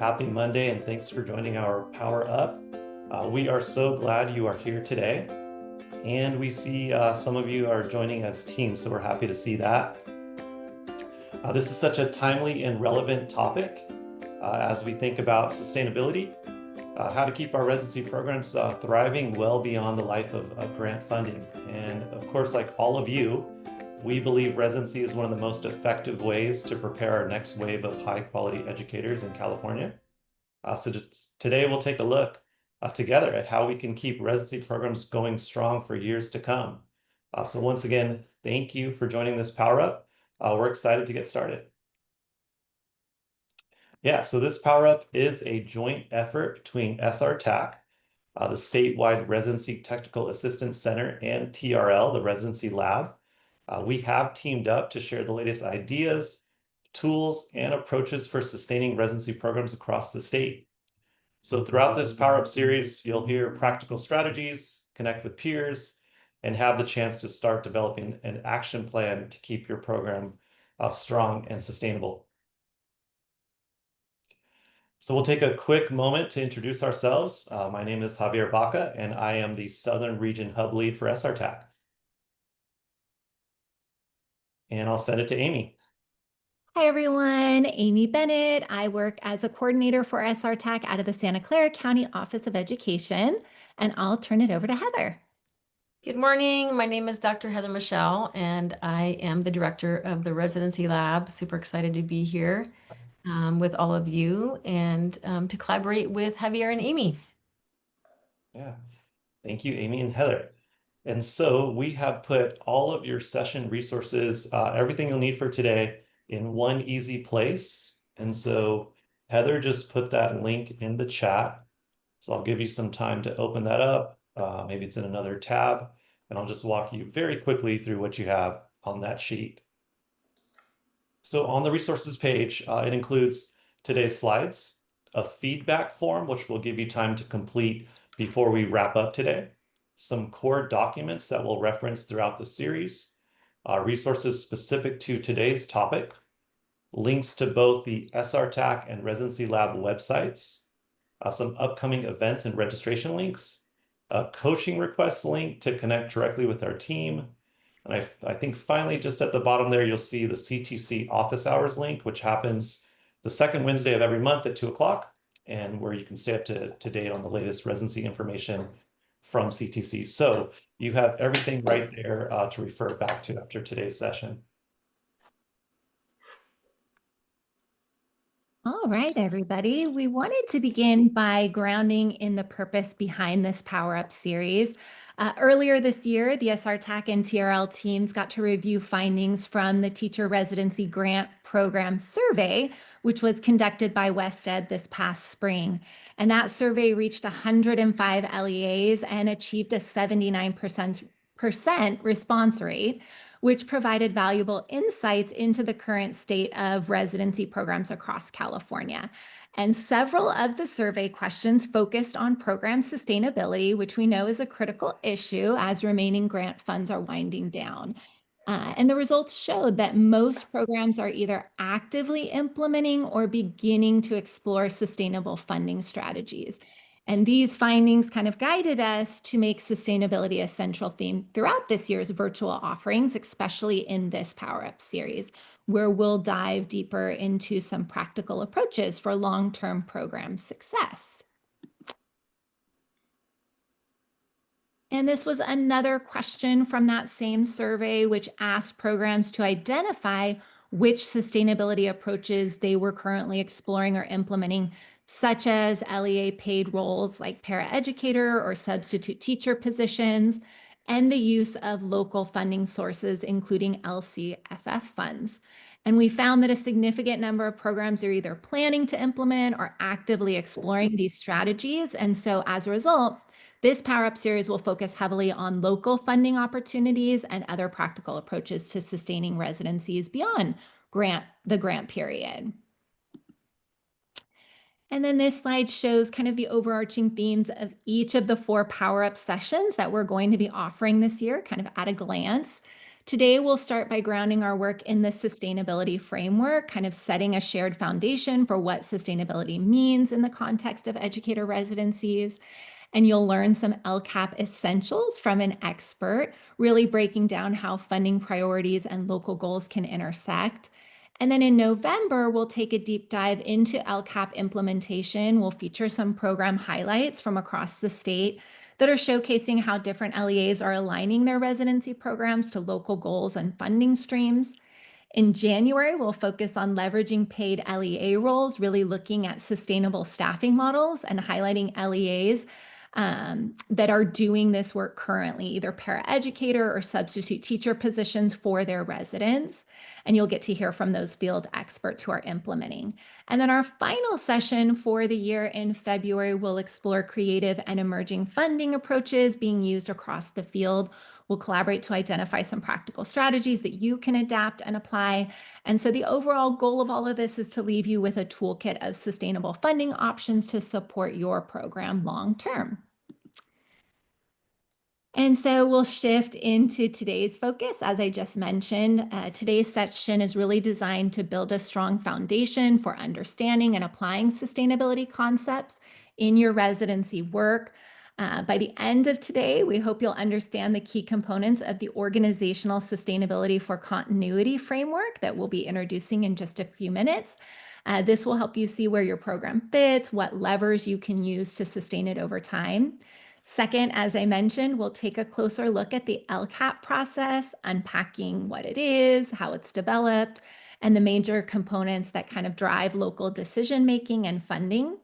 Happy Monday, and thanks for joining our Power Up. We are so glad you are here today, and we see some of you are joining as teams, so we're happy to see that. This is such a timely and relevant topic as we think about sustainability, how to keep our residency programs thriving well beyond the life of grant funding. And of course, like all of you, we believe residency is one of the most effective ways to prepare our next wave of high-quality educators in California. Today we'll take a look together at how we can keep residency programs going strong for years to come. So once again, thank you for joining this Power Up. We're excited to get started. Yeah, so this Power Up is a joint effort between SRTAC, the Statewide Residency Technical Assistance Center, and TRL, the Residency Lab. We have teamed up to share the latest ideas, tools, and approaches for sustaining residency programs across the state. So throughout this Power Up series, you'll hear practical strategies, connect with peers, and have the chance to start developing an action plan to keep your program strong and sustainable. So we'll take a quick moment to introduce ourselves. My name is Javier Baca, and I am the Southern Region Hub Lead for SRTAC. And I'll send it to Amy. Hi, everyone. Amy Bennett. I work as a coordinator for SRTAC out of the Santa Clara County Office of Education, and I'll turn it over to Heather. Good morning. My name is Dr. Heather Michelle, and I am the director of the Residency Lab. Super excited to be here with all of you and to collaborate with Javier and Amy. Yeah, thank you, Amy and Heather. And so we have put all of your session resources, everything you'll need for today in one easy place. And so Heather just put that link in the chat. So I'll give you some time to open that up. Maybe it's in another tab, and I'll just walk you very quickly through what you have on that sheet. So on the resources page, it includes today's slides, a feedback form, which will give you time to complete before we wrap up today, some core documents that we'll reference throughout the series, resources specific to today's topic, links to both the SRTAC and Residency Lab websites, some upcoming events and registration links, a coaching request link to connect directly with our team. And I think finally, just at the bottom there, you'll see the CTC office hours link, which happens the second Wednesday of every month at 2 o'clock, and where you can stay up to date on the latest residency information from CTC. So you have everything right there to refer back to after today's session. All right, everybody. We wanted to begin by grounding in the purpose behind this Power Up series. Earlier this year, the SRTAC and TRL teams got to review findings from the Teacher Residency Grant Program Survey, which was conducted by WestEd this past spring. And that survey reached 105 LEAs and achieved a 79% response rate, which provided valuable insights into the current state of residency programs across California. And several of the survey questions focused on program sustainability, which we know is a critical issue as remaining grant funds are winding down. And the results showed that most programs are either actively implementing or beginning to explore sustainable funding strategies. And these findings kind of guided us to make sustainability a central theme throughout this year's virtual offerings, especially in this Power Up series, where we'll dive deeper into some practical approaches for long-term program success. And this was another question from that same survey, which asked programs to identify which sustainability approaches they were currently exploring or implementing, such as LEA paid roles like paraeducator or substitute teacher positions, and the use of local funding sources, including LCFF funds. And we found that a significant number of programs are either planning to implement or actively exploring these strategies. And so as a result, this Power Up series will focus heavily on local funding opportunities and other practical approaches to sustaining residencies beyond the grant period. And then this slide shows kind of the overarching themes of each of the 4 Power Up sessions that we're going to be offering this year, kind of at a glance. Today, we'll start by grounding our work in the sustainability framework, kind of setting a shared foundation for what sustainability means in the context of educator residencies. And you'll learn some LCAP essentials from an expert, really breaking down how funding priorities and local goals can intersect. And then in November, we'll take a deep dive into LCAP implementation. We'll feature some program highlights from across the state that are showcasing how different LEAs are aligning their residency programs to local goals and funding streams. In January, we'll focus on leveraging paid LEA roles, really looking at sustainable staffing models and highlighting LEAs that are doing this work currently, either paraeducator or substitute teacher positions for their residents. And you'll get to hear from those field experts who are implementing. And then our final session for the year in February will explore creative and emerging funding approaches being used across the field. We'll collaborate to identify some practical strategies that you can adapt and apply. And so the overall goal of all of this is to leave you with a toolkit of sustainable funding options to support your program long term. And so we'll shift into today's focus. As I just mentioned, today's section is really designed to build a strong foundation for understanding and applying sustainability concepts in your residency work. By the end of today, we hope you'll understand the key components of the Organizational Sustainability for Continuity framework that we'll be introducing in just a few minutes. This will help you see where your program fits, what levers you can use to sustain it over time. Second, as I mentioned, we'll take a closer look at the LCAP process, unpacking what it is, how it's developed, and the major components that kind of drive local decision-making and funding.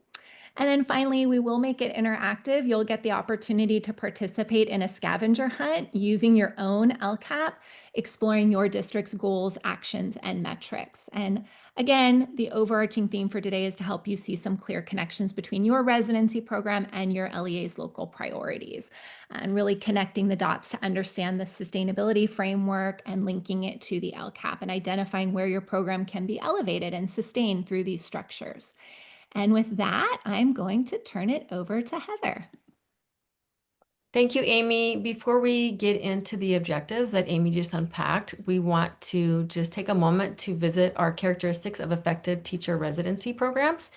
And then finally, we will make it interactive. You'll get the opportunity to participate in a scavenger hunt using your own LCAP, exploring your district's goals, actions, and metrics. And again, the overarching theme for today is to help you see some clear connections between your residency program and your LEA's local priorities, and really connecting the dots to understand the sustainability framework and linking it to the LCAP and identifying where your program can be elevated and sustained through these structures. And with that, I'm going to turn it over to Heather. Thank you, Amy. Before we get into the objectives that Amy just unpacked, we want to just take a moment to visit our characteristics of effective teacher residency programs.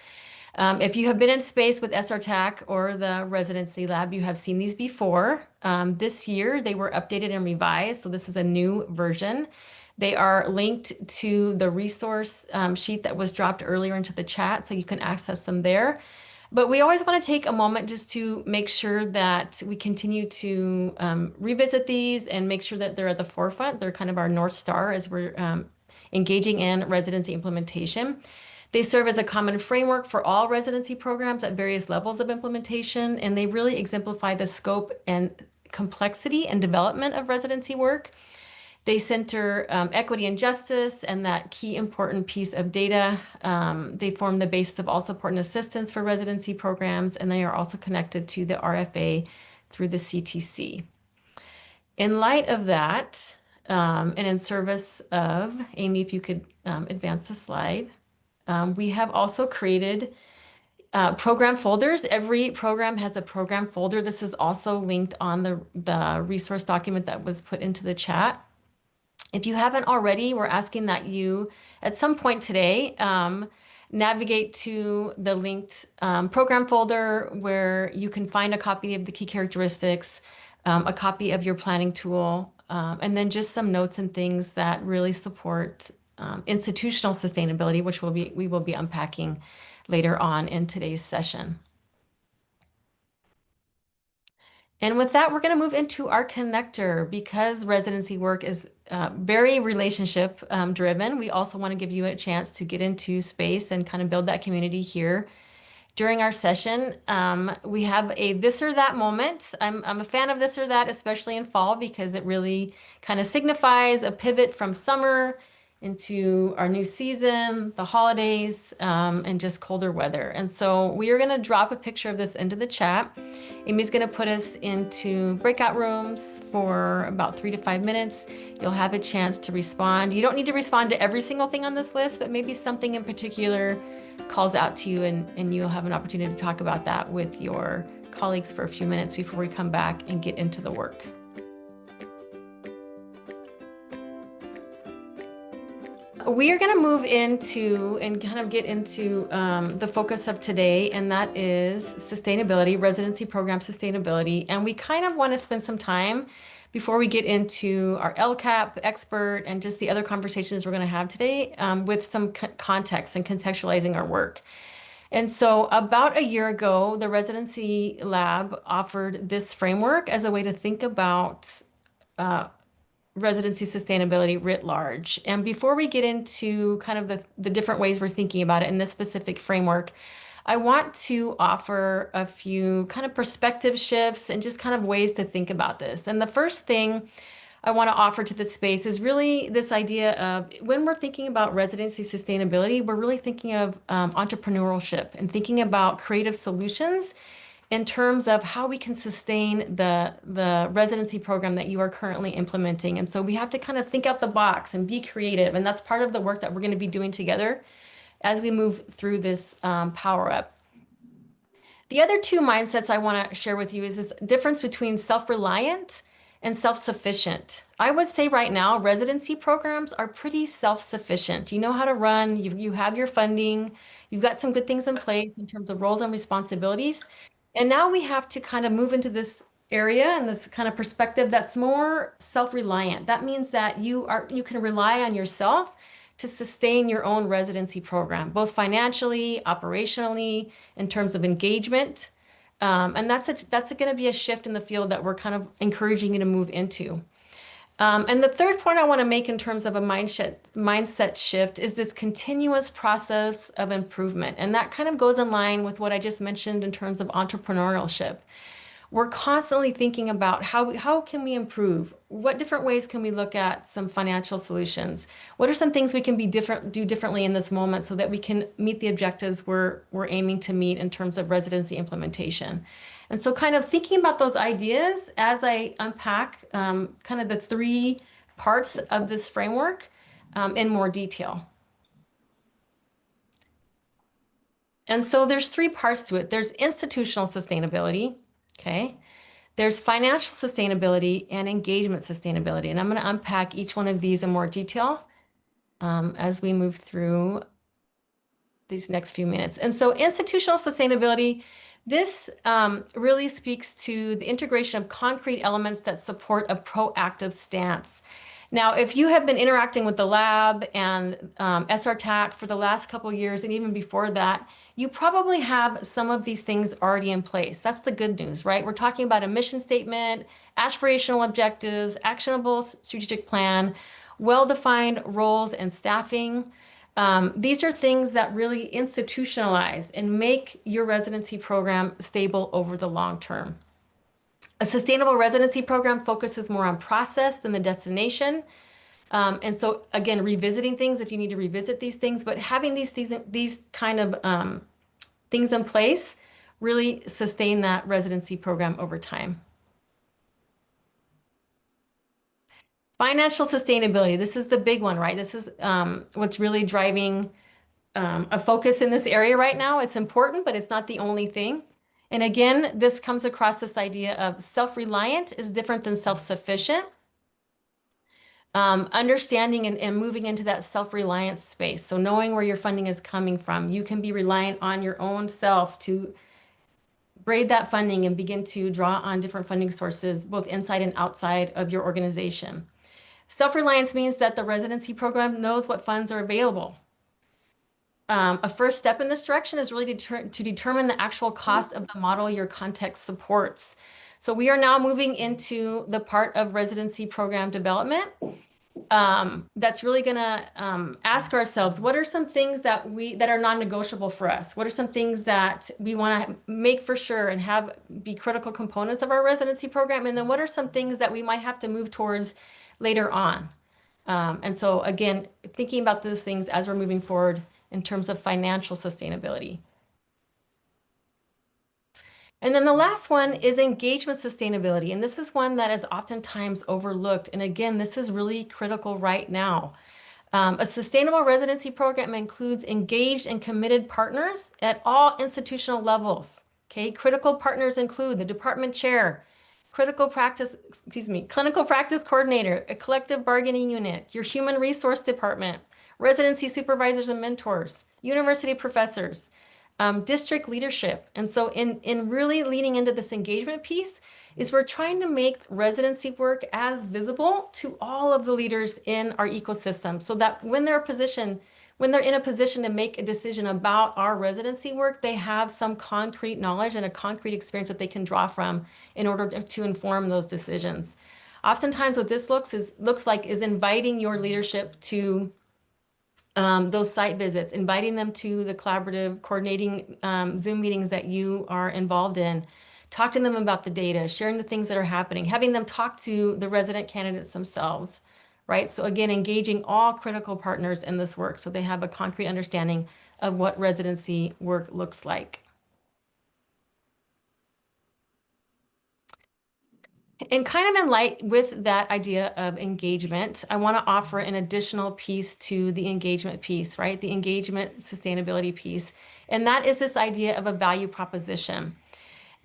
If you have been in space with SRTAC or the Residency Lab, you have seen these before. This year, they were updated and revised, so this is a new version. They are linked to the resource sheet that was dropped earlier into the chat, so you can access them there. But we always want to take a moment just to make sure that we continue to revisit these and make sure that they're at the forefront. They're kind of our North Star as we're engaging in residency implementation. They serve as a common framework for all residency programs at various levels of implementation, and they really exemplify the scope and complexity and development of residency work. They center equity and justice and that key important piece of data. They form the basis of all support and assistance for residency programs, and they are also connected to the RFA through the CTC. In light of that, and in service of, Amy, if you could advance the slide, we have also created program folders. Every program has a program folder. This is also linked on the resource document that was put into the chat. If you haven't already, we're asking that you, at some point today, navigate to the linked program folder where you can find a copy of the key characteristics, a copy of your planning tool, and then just some notes and things that really support institutional sustainability, which we will be unpacking later on in today's session. And with that, we're going to move into our connector. Because residency work is very relationship driven, we also want to give you a chance to get into space and kind of build that community here. During our session, we have a this or that moment. I'm a fan of this or that, especially in fall, because it really kind of signifies a pivot from summer into our new season, the holidays, and just colder weather. And so we are going to drop a picture of this into the chat. Amy's going to put us into breakout rooms for about 3 to 5 minutes. You'll have a chance to respond. You don't need to respond to every single thing on this list, but maybe something in particular calls out to you, and you'll have an opportunity to talk about that with your colleagues for a few minutes before we come back and get into the work. We are going to move into and kind of get into the focus of today, and that is sustainability, residency program sustainability. And we kind of want to spend some time before we get into our LCAP expert and just the other conversations we're going to have today with some context and contextualizing our work. And so about a year ago, the Residency Lab offered this framework as a way to think about residency sustainability writ large. And before we get into kind of the different ways we're thinking about it in this specific framework, I want to offer a few kind of perspective shifts and just kind of ways to think about this. And the first thing I want to offer to this space is really this idea of when we're thinking about residency sustainability, we're really thinking of entrepreneurship and thinking about creative solutions in terms of how we can sustain the residency program that you are currently implementing. And so we have to kind of think out the box and be creative. And that's part of the work that we're going to be doing together as we move through this power up. The other two mindsets I want to share with you is this difference between self-reliant and self-sufficient. I would say right now, residency programs are pretty self-sufficient. You know how to run, you have your funding, you've got some good things in place in terms of roles and responsibilities. And now we have to kind of move into this area and this kind of perspective that's more self-reliant. That means that you can rely on yourself to sustain your own residency program, both financially, operationally, in terms of engagement. And that's going to be a shift in the field that we're kind of encouraging you to move into. And the third point I want to make in terms of a mindset shift is this continuous process of improvement. And that kind of goes in line with what I just mentioned in terms of entrepreneurship. We're constantly thinking about how can we improve? What different ways can we look at some financial solutions? What are some things we can do differently in this moment so that we can meet the objectives we're aiming to meet in terms of residency implementation? And so kind of thinking about those ideas as I unpack kind of the three parts of this framework in more detail. And so there's three parts to it. There's institutional sustainability, okay? There's financial sustainability and engagement sustainability. And I'm going to unpack each one of these in more detail as we move through these next few minutes. And so institutional sustainability, this really speaks to the integration of concrete elements that support a proactive stance. Now, if you have been interacting with the lab and SRTAC for the last couple of years and even before that, you probably have some of these things already in place. That's the good news, right? We're talking about a mission statement, aspirational objectives, actionable strategic plan, well-defined roles and staffing. These are things that really institutionalize and make your residency program stable over the long term. A sustainable residency program focuses more on process than the destination. And so again, revisiting things if you need to revisit these things, but having these kind of things in place really sustain that residency program over time. Financial sustainability, this is the big one, right? This is what's really driving a focus in this area right now. It's important, but it's not the only thing. And again, this comes across this idea of self-reliant is different than self-sufficient. Understanding and moving into that self-reliance space. So knowing where your funding is coming from, you can be reliant on your own self to braid that funding and begin to draw on different funding sources, both inside and outside of your organization. Self-reliance means that the residency program knows what funds are available. A first step in this direction is really to determine the actual cost of the model your context supports. So we are now moving into the part of residency program development that's really going to ask ourselves, what are some things that are non-negotiable for us? What are some things that we want to make for sure and be critical components of our residency program? And then what are some things that we might have to move towards later on? And so again, thinking about those things as we're moving forward in terms of financial sustainability. And then the last one is engagement sustainability. And this is one that is oftentimes overlooked. And again, this is really critical right now. A sustainable residency program includes engaged and committed partners at all institutional levels. Okay, critical partners include the department chair, clinical practice coordinator, a collective bargaining unit, your human resource department, residency supervisors and mentors, university professors, district leadership. And so in really leaning into this engagement piece is we're trying to make residency work as visible to all of the leaders in our ecosystem so that when they're in a position to make a decision about our residency work, they have some concrete knowledge and a concrete experience that they can draw from in order to inform those decisions. Oftentimes what this looks like is inviting your leadership to those site visits, inviting them to the collaborative coordinating Zoom meetings that you are involved in, talk to them about the data, sharing the things that are happening, having them talk to the resident candidates themselves, right? So again, engaging all critical partners in this work so they have a concrete understanding of what residency work looks like. And kind of in light with that idea of engagement, I want to offer an additional piece to the engagement piece, right? The engagement sustainability piece. And that is this idea of a value proposition.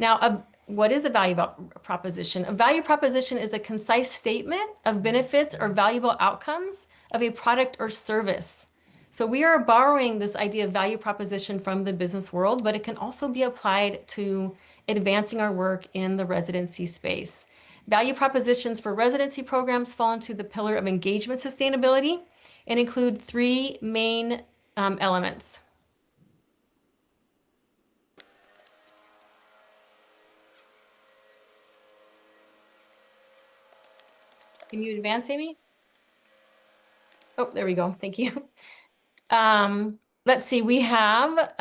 Now, what is a value proposition? A value proposition is a concise statement of benefits or valuable outcomes of a product or service. So we are borrowing this idea of value proposition from the business world, but it can also be applied to advancing our work in the residency space. Value propositions for residency programs fall into the pillar of engagement sustainability and include three main elements. Can you advance, Amy? Oh, there we go. Thank you. Let's see. We have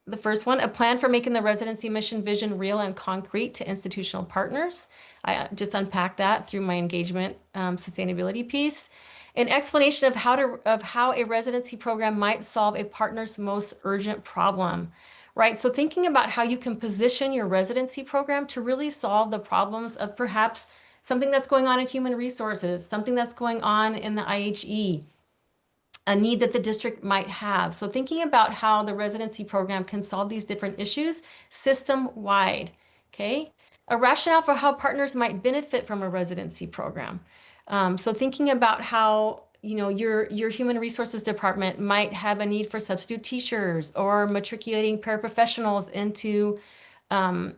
the first one, a plan for making the residency mission vision real and concrete to institutional partners. I just unpacked that through my engagement sustainability piece. An explanation of how a residency program might solve a partner's most urgent problem, right? So thinking about how you can position your residency program to really solve the problems of perhaps something that's going on in human resources, something that's going on in the IHE, a need that the district might have. So thinking about how the residency program can solve these different issues system-wide, okay? A rationale for how partners might benefit from a residency program. So thinking about how your human resources department might have a need for substitute teachers or matriculating paraprofessionals into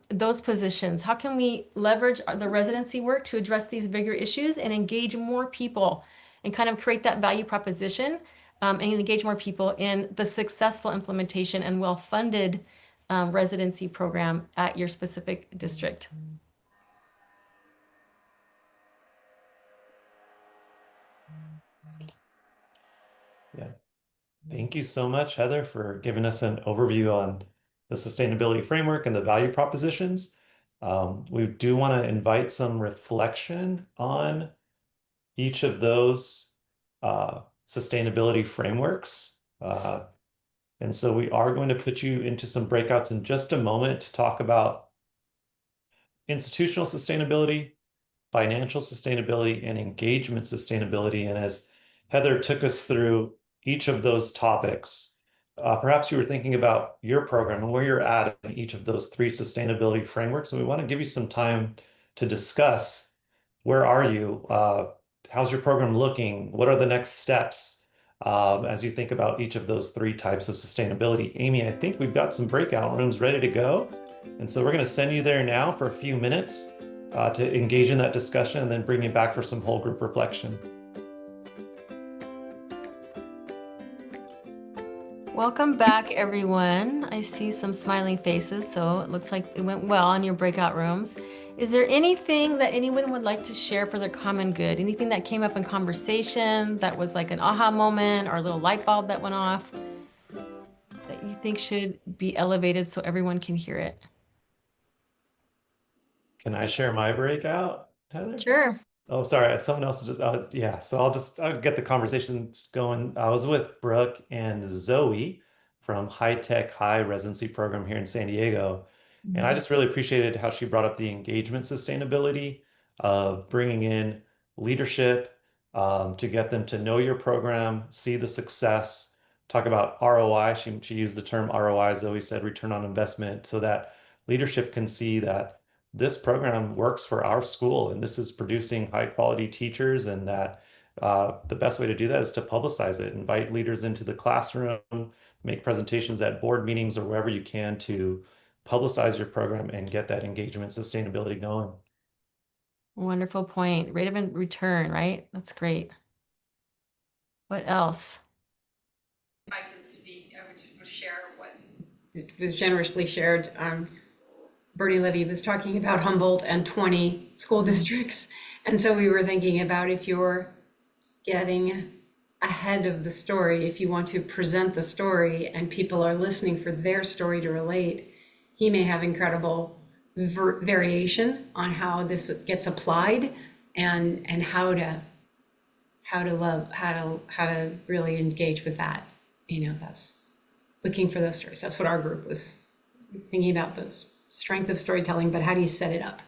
those positions. How can we leverage the residency work to address these bigger issues and engage more people and kind of create that value proposition and engage more people in the successful implementation and well-funded residency program at your specific district? Yeah. Thank you so much, Heather, for giving us an overview on the sustainability framework and the value propositions. We do want to invite some reflection on each of those sustainability frameworks. And so we are going to put you into some breakouts in just a moment to talk about institutional sustainability, financial sustainability, and engagement sustainability. And as Heather took us through each of those topics, perhaps you were thinking about your program and where you're at in each of those three sustainability frameworks. And we want to give you some time to discuss where are you? How's your program looking? What are the next steps as you think about each of those three types of sustainability? Amy, I think we've got some breakout rooms ready to go. And so we're going to send you there now for a few minutes to engage in that discussion and then bring you back for some whole group reflection. Welcome back, everyone. I see some smiling faces, so it looks like it went well in your breakout rooms. Is there anything that anyone would like to share for their common good? Anything that came up in conversation that was like an aha moment or a little light bulb that went off that you think should be elevated so everyone can hear it? Can I share my breakout, Heather? Sure. Oh, sorry. Someone else just, yeah. So I'll get the conversation going. I was with Brooke and Zoe from High Tech High Residency Program here in San Diego. And I just really appreciated how she brought up the engagement sustainability of bringing in leadership to get them to know your program, see the success, talk about ROI. She used the term ROI, Zoe said return on investment, so that leadership can see that this program works for our school and this is producing high quality teachers and that The best way to do that is to publicize it, invite leaders into the classroom, make presentations at board meetings or wherever you can to publicize your program and get that engagement sustainability going. Wonderful point. Rate of return, right? That's great. What else? If I can speak, I would just share what was generously shared. Bernie Levy was talking about Humboldt and 20 school districts. And so we were thinking about if you're getting ahead of the story, if you want to present the story and people are listening for their story to relate, he may have incredible variation on how this gets applied and how to really engage with that. That's looking for those stories. That's what our group was thinking about, the strength of storytelling, but how do you set it up?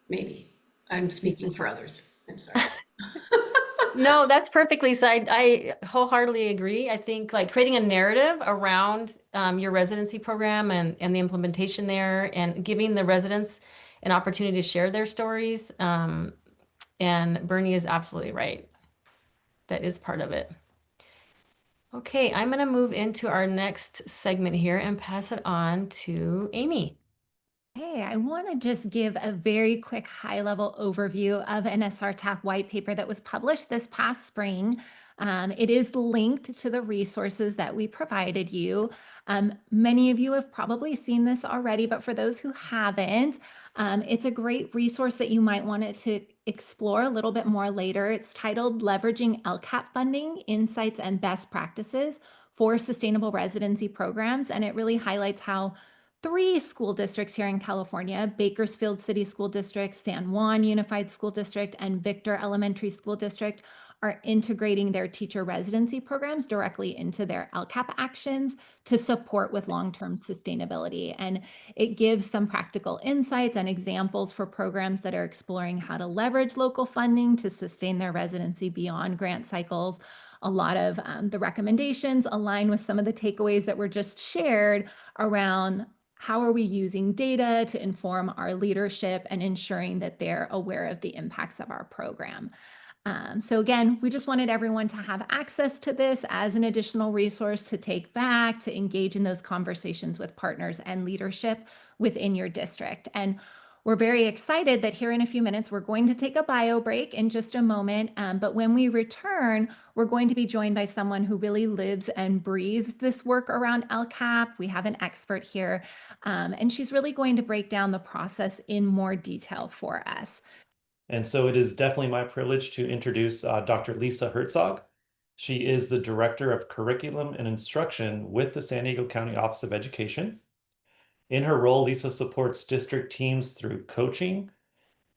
Maybe. I'm speaking for others. I'm sorry. No, that's perfect, Lisa. I wholeheartedly agree. I think like creating a narrative around your residency program and the implementation there and giving the residents an opportunity to share their stories. And Bernie is absolutely right. That is part of it. Okay, I'm going to move into our next segment here and pass it on to Amy. Hey, I want to just give a very quick high-level overview of an SRTAC white paper that was published this past spring. It is linked to the resources that we provided you. Many of you have probably seen this already, but for those who haven't, it's a great resource that you might want to explore a little bit more later. It's titled Leveraging LCAP Funding, Insights and Best Practices for Sustainable Residency Programs, and it really highlights how 3 school districts here in California, Bakersfield City School District, San Juan Unified School District, and Victor Elementary School District, are integrating their teacher residency programs directly into their LCAP actions to support with long-term sustainability. And it gives some practical insights and examples for programs that are exploring how to leverage local funding to sustain their residency beyond grant cycles. A lot of the recommendations align with some of the takeaways that were just shared around how are we using data to inform our leadership and ensuring that they're aware of the impacts of our program. So again, we just wanted everyone to have access to this as an additional resource to take back, to engage in those conversations with partners and leadership within your district. And we're very excited that here in a few minutes, we're going to take a bio break in just a moment. But when we return, we're going to be joined by someone who really lives and breathes this work around LCAP. We have an expert here, and she's really going to break down the process in more detail for us. And so it is definitely my privilege to introduce Dr. Lisa Herzog. She is the Director of Curriculum and Instruction with the San Diego County Office of Education. In her role, Lisa supports district teams through coaching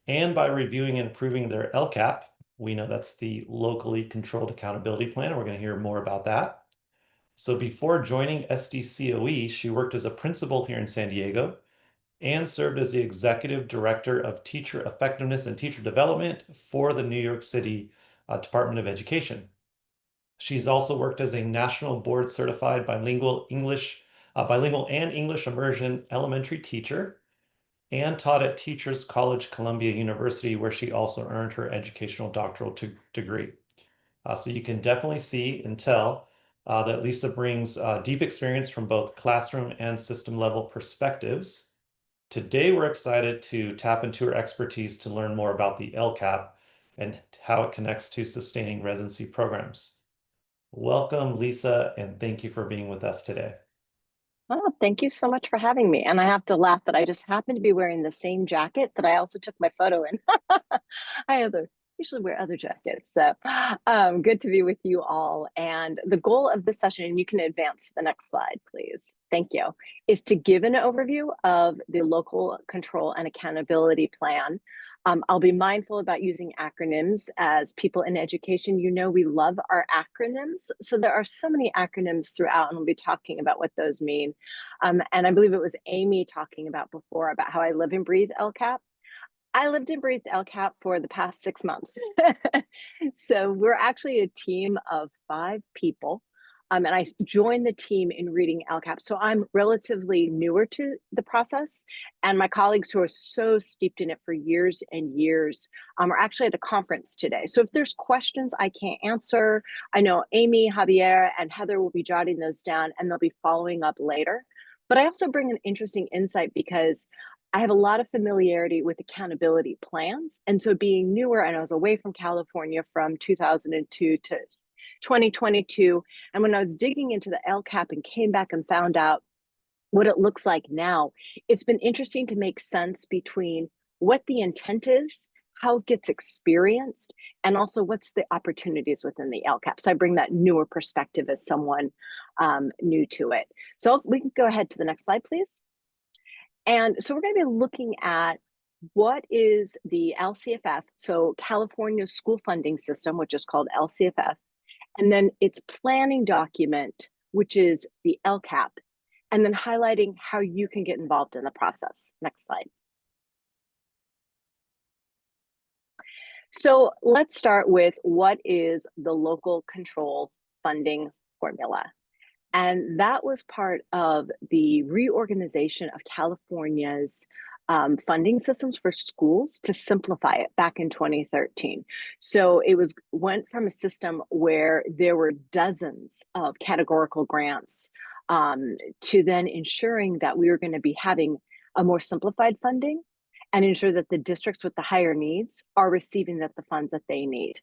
and by reviewing and approving their LCAP. We know that's the Locally Controlled Accountability Plan. We're going to hear more about that. So before joining SDCOE, she worked as a principal here in San Diego and served as the Executive Director of Teacher Effectiveness and Teacher Development for the New York City Department of Education. She's also worked as a national board certified bilingual and English immersion elementary teacher and taught at Teachers College Columbia University, where she also earned her educational doctoral degree. So you can definitely see and tell that Lisa brings deep experience from both classroom and system level perspectives. Today, we're excited to tap into her expertise to learn more about the LCAP and how it connects to sustaining residency programs. Welcome, Lisa, and thank you for being with us today. Oh, thank you so much for having me. And I have to laugh that I just happen to be wearing the same jacket that I also took my photo in. I usually wear other jackets. So good to be with you all. And the goal of this session, and you can advance to the next slide, please. Thank you, is to give an overview of the Local Control and Accountability Plan. I'll be mindful about using acronyms. As people in education, we love our acronyms. So there are so many acronyms throughout, and we'll be talking about what those mean. And I believe it was Amy talking about before about how I live and breathe LCAP. I lived and breathed LCAP for the past 6 months. So we're actually a team of 5 people. And I joined the team in reading LCAP. So I'm relatively newer to the process, and my colleagues who are so steeped in it for years and years are actually at a conference today. So if there's questions I can't answer, I know Amy, Javier, and Heather will be jotting those down, and they'll be following up later. But I also bring an interesting insight because I have a lot of familiarity with accountability plans. And so being newer, and I was away from California from 2002 to 2022. And when I was digging into the LCAP and came back and found out what it looks like now, it's been interesting to make sense between what the intent is, how it gets experienced, and also what's the opportunities within the LCAP. So I bring that newer perspective as someone new to it. So we can go ahead to the next slide, please. And so we're going to be looking at what is the LCFF, so California School Funding System, which is called LCFF, and then its planning document, which is the LCAP, and then highlighting how you can get involved in the process. Next slide. So let's start with what is the local control funding formula. And that was part of the reorganization of California's funding systems for schools to simplify it back in 2013. So it went from a system where there were dozens of categorical grants to then ensuring that we were going to be having a more simplified funding and ensure that the districts with the higher needs are receiving the funds that they need.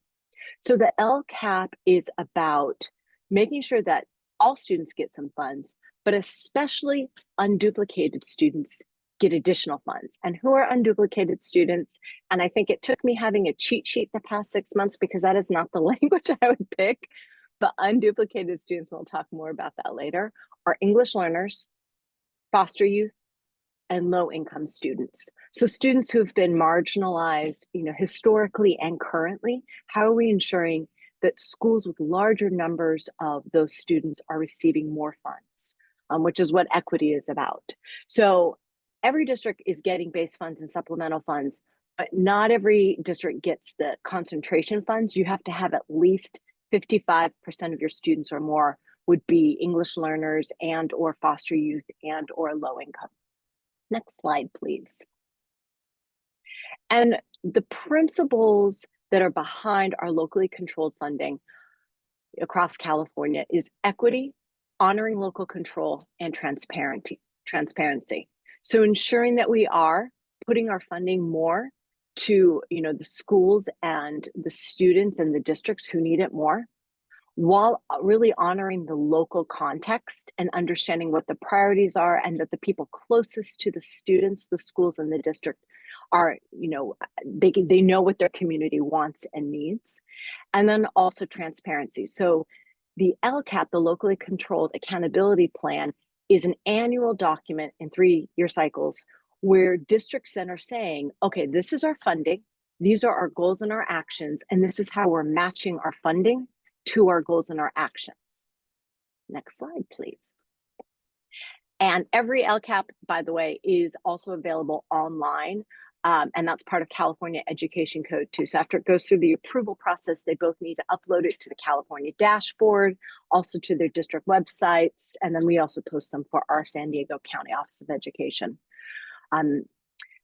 So the LCAP is about making sure that all students get some funds, but especially unduplicated students get additional funds. And who are unduplicated students? And I think it took me having a cheat sheet the past 6 months because that is not the language I would pick. But unduplicated students, we'll talk more about that later, are English learners, foster youth, and low-income students. So students who have been marginalized, historically and currently. How are we ensuring that schools with larger numbers of those students are receiving more funds, which is what equity is about. So every district is getting base funds and supplemental funds, but not every district gets the concentration funds. You have to have at least 55% of your students or more would be English learners and or foster youth and or low income. Next slide, please. And the principles that are behind our locally controlled funding across California is equity, honoring local control, and transparency. So ensuring that we are putting our funding more to the schools and the students and the districts who need it more, while really honoring the local context and understanding what the priorities are, and that the people closest to the students, the schools, and the district are, they know what their community wants and needs. And then also transparency. So the LCAP, the locally controlled accountability plan, is an annual document in 3-year cycles where districts then are saying, okay, this is our funding, these are our goals and our actions, and this is how we're matching our funding to our goals and our actions. Next slide, please. And every LCAP, by the way, is also available online. And that's part of California Education Code too. So after it goes through the approval process, they both need to upload it to the California dashboard, also to their district websites. And then we also post them for our San Diego County Office of Education.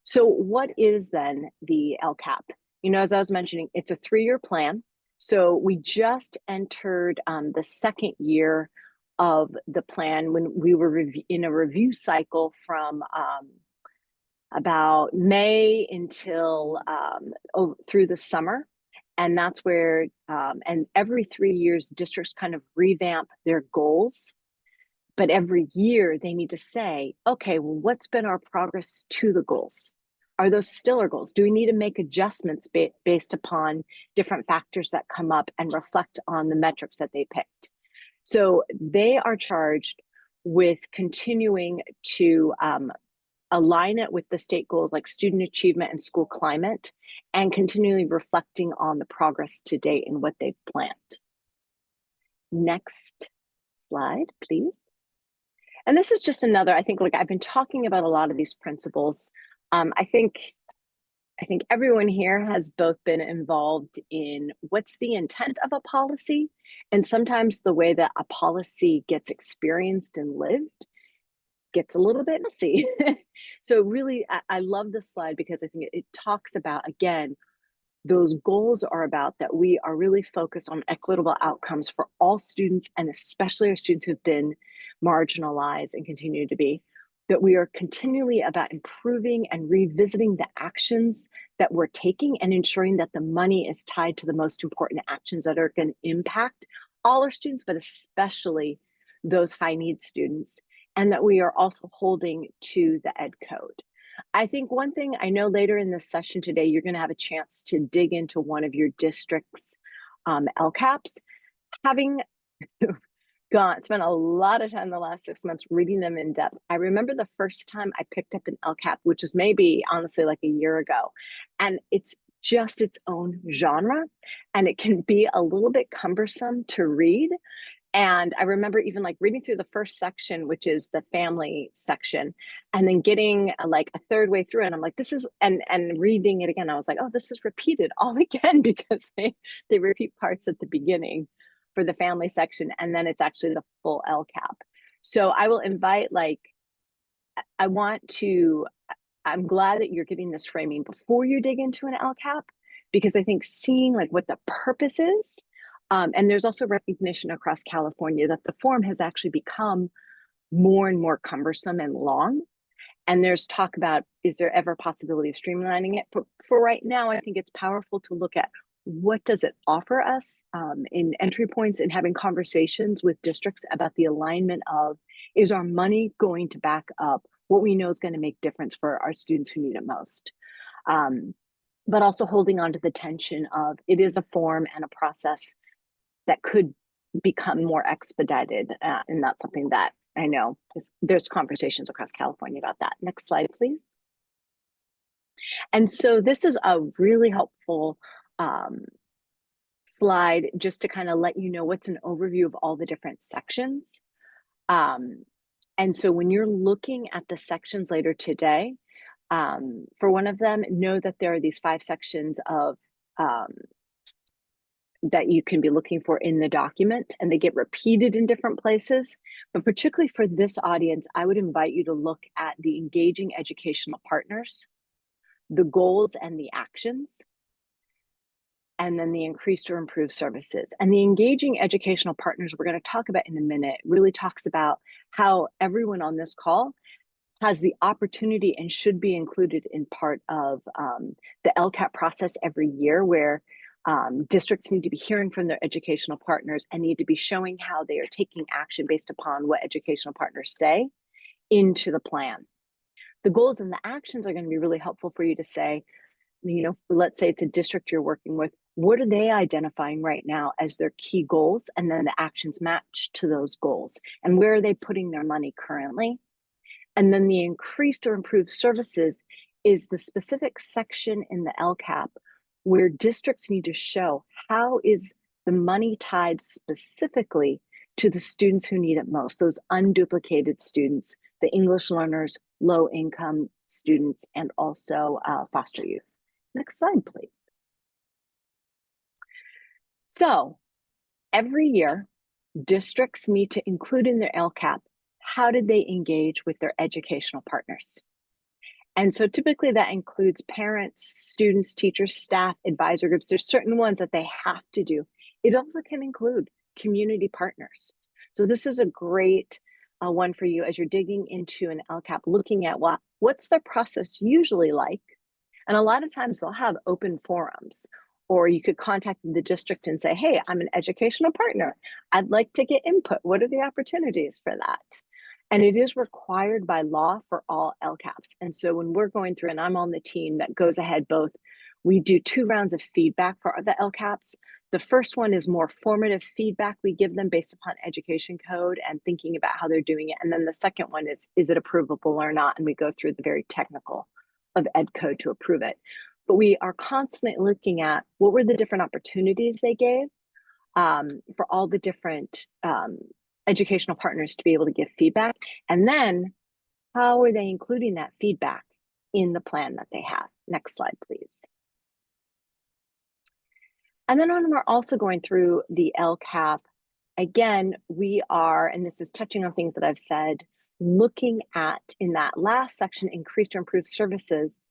So what is then the LCAP? As I was mentioning, it's a 3-year plan. So we just entered the 2nd year of the plan when we were in a review cycle from about May until through the summer. And that's where, and every 3 years, districts kind of revamp their goals. But every year they need to say, okay, well, what's been our progress to the goals? Are those still our goals? Do we need to make adjustments based upon different factors that come up and reflect on the metrics that they picked? So they are charged with continuing to align it with the state goals like student achievement and school climate, and continually reflecting on the progress to date and what they've planned. Next slide, please. And this is just another, I think, like I've been talking about a lot of these principles. I think I think everyone here has both been involved in what's the intent of a policy, and sometimes the way that a policy gets experienced and lived gets a little bit messy. So really, I love this slide because I think it talks about, again, those goals are about that we are really focused on equitable outcomes for all students, and especially our students who've been marginalized and continue to be, that we are continually about improving and revisiting the actions that we're taking and ensuring that the money is tied to the most important actions that are going to impact all our students, but especially those high need students, and that we are also holding to the ed code. I think one thing, I know later in this session today, you're going to have a chance to dig into one of your district's LCAPs. Having spent a lot of time the last 6 months reading them in depth, I remember the first time I picked up an LCAP, which was maybe honestly like a year ago, and it's just its own genre, and it can be a little bit cumbersome to read. And I remember even like reading through the first section, which is the family section, and then getting like a third way through, and I'm like, this is, and reading it again, I was like, oh, this is repeated all again, because they repeat parts at the beginning for the family section, and then it's actually the full LCAP. So I will invite, like, I'm glad that you're getting this framing before you dig into an LCAP, because I think seeing like what the purpose is, and there's also recognition across California that the form has actually become more and more cumbersome and long. And there's talk about, is there ever a possibility of streamlining it? For right now, I think it's powerful to look at what does it offer us in entry points, and having conversations with districts about the alignment of, is our money going to back up what we know is going to make difference for our students who need it most? But also holding on to the tension of, it is a form and a process that could become more expedited, and that's something that I know there's conversations across California about that. Next slide, please. And so this is a really helpful slide just to kind of let you know what's an overview of all the different sections. And so when you're looking at the sections later today, for one of them, know that there are these 5 sections of that you can be looking for in the document, and they get repeated in different places. But particularly for this audience, I would invite you to look at the engaging educational partners, the goals and the actions, and then the increased or improved services. And the engaging educational partners we're going to talk about in a minute really talks about how everyone on this call has the opportunity and should be included in part of the LCAP process every year, where districts need to be hearing from their educational partners and need to be showing how they are taking action based upon what educational partners say into the plan. The goals and the actions are going to be really helpful for you to say, you know, let's say it's a district you're working with, what are they identifying right now as their key goals? And then the actions match to those goals. And where are they putting their money currently? And then the increased or improved services is the specific section in the LCAP where districts need to show how is the money tied specifically to the students who need it most, those unduplicated students, the English learners, low income students, and also foster youth. Next slide, please. So every year, districts need to include in their LCAP, how did they engage with their educational partners? And so typically that includes parents, students, teachers, staff, advisor groups. There's certain ones that they have to do. It also can include community partners. So this is a great one for you as you're digging into an LCAP, looking at what's their process usually like. And a lot of times they'll have open forums, or you could contact the district and say, hey, I'm an educational partner. I'd like to get input. What are the opportunities for that? And it is required by law for all LCAPs. And so when we're going through, and I'm on the team that goes ahead, we do 2 rounds of feedback for the LCAPs. The first one is more formative feedback we give them based upon education code and thinking about how they're doing it. And then the second one is it approvable or not? And we go through the very technical of ed code to approve it. But we are constantly looking at what were the different opportunities they gave for all the different educational partners to be able to give feedback. And then how are they including that feedback in the plan that they have? Next slide, please. And then when we're also going through the LCAP, again, we are, and this is touching on things that I've said, looking at, in that last section, increased or improved services,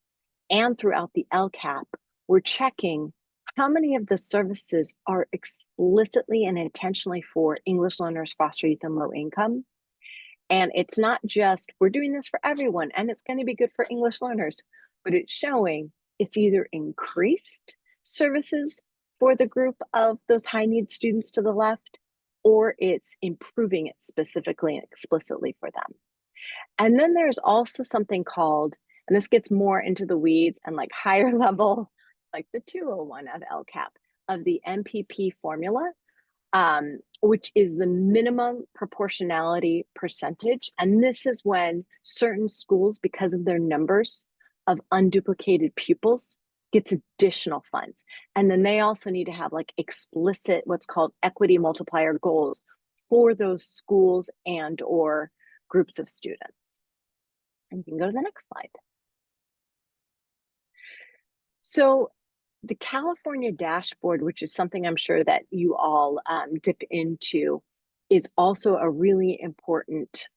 and throughout the LCAP, we're checking how many of the services are explicitly and intentionally for English learners, foster youth, and low income. And it's not just, we're doing this for everyone and it's going to be good for English learners, but it's showing it's either increased services for the group of those high need students to the left, or it's improving it specifically and explicitly for them. And then there's also something called, and this gets more into the weeds and like higher level, it's like the 201 of LCAP, of the MPP formula, which is the minimum proportionality percentage. And this is when certain schools, because of their numbers of unduplicated pupils, gets additional funds. And then they also need to have like explicit, what's called equity multiplier goals for those schools and or groups of students. And you can go to the next slide. So the California dashboard, which is something I'm sure that you all dip into, is also a really important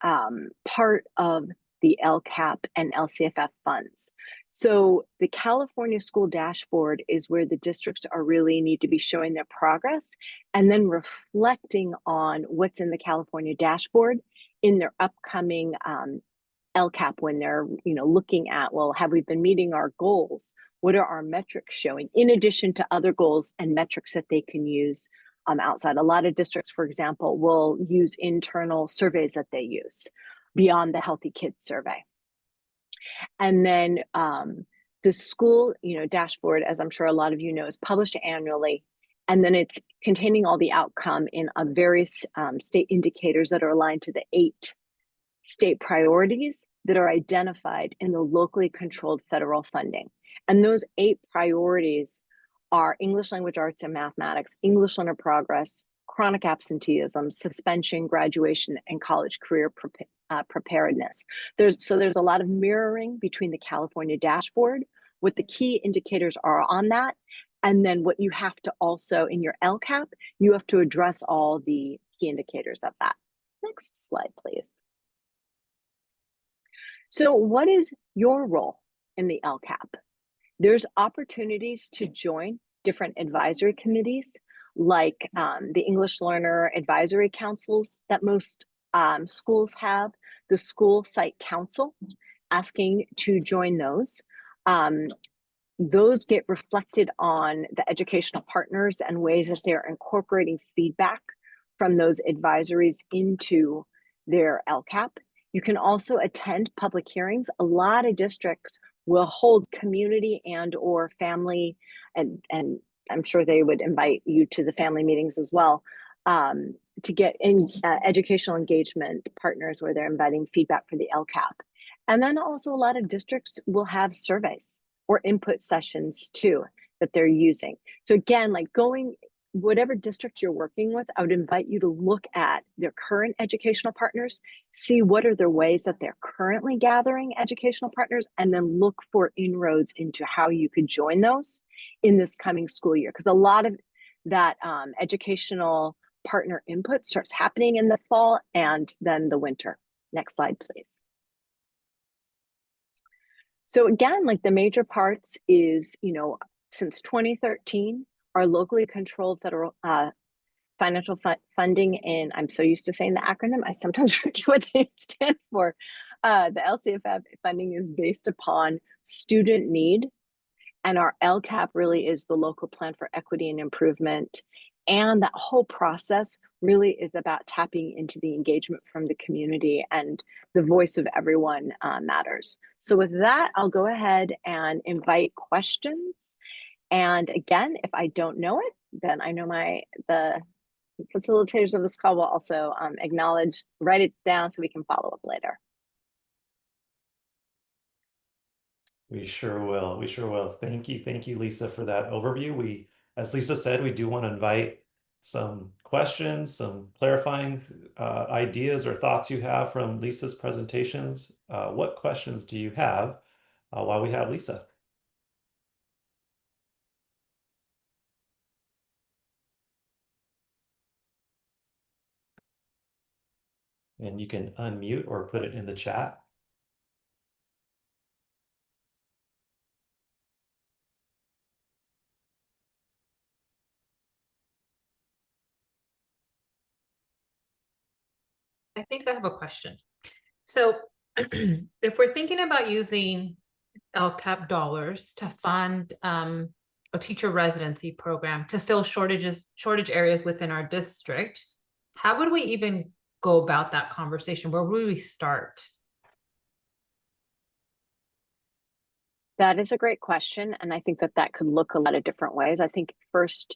part of the LCAP and LCFF funds. So the California school dashboard is where the districts are really need to be showing their progress and then reflecting on what's in the California dashboard in their upcoming LCAP, when they're looking at, well, have we been meeting our goals? What are our metrics showing, in addition to other goals and metrics that they can use outside? A lot of districts, for example, will use internal surveys that they use beyond the Healthy Kids survey. And then the school dashboard, as I'm sure a lot of you know, is published annually. And then it's containing all the outcome in various state indicators that are aligned to the 8 state priorities that are identified in the locally controlled federal funding. And those 8 priorities are English language arts and mathematics, English learner progress, chronic absenteeism, suspension, graduation, and college career preparedness. There's a lot of mirroring between the California dashboard, what the key indicators are on that, and then what you have to also, in your LCAP, you have to address all the key indicators of that. Next slide, please. So what is your role in the LCAP? There's opportunities to join different advisory committees, like the English Learner Advisory Councils that most schools have, the School Site Council, asking to join those. Those get reflected on the educational partners and ways that they're incorporating feedback from those advisories into their LCAP. You can also attend public hearings. A lot of districts will hold community and or family, and I'm sure they would invite you to the family meetings as well, to get in educational engagement partners where they're inviting feedback for the LCAP. And then also a lot of districts will have surveys or input sessions too that they're using. So again, like whatever district you're working with, I would invite you to look at their current educational partners, see what are their ways that they're currently gathering educational partners, and then look for inroads into how you could join those in this coming school year. Because a lot of that educational partner input starts happening in the fall and then the winter. Next slide, please. So again, like the major parts is, since 2013, our locally controlled federal financial funding, and I'm so used to saying the acronym, I sometimes forget what they stand for. The LCFF funding is based upon student need, and our LCAP really is the local plan for equity and improvement. And that whole process really is about tapping into the engagement from the community, and the voice of everyone matters. So with that, I'll go ahead and invite questions. And again, if I don't know it, then I know the facilitators of this call will also acknowledge, write it down so we can follow up later. We sure will. We sure will. Thank you, Lisa, for that overview. As Lisa said, we do want to invite some questions, some clarifying ideas or thoughts you have from Lisa's presentations. What questions do you have while we have Lisa? and you can unmute or put it in the chat. I think I have a question. So if we're thinking about using LCAP dollars to fund a teacher residency program to fill shortage areas within our district, how would we even go about that conversation? Where would we start? That is a great question. And I think that that could look a lot of different ways. I think first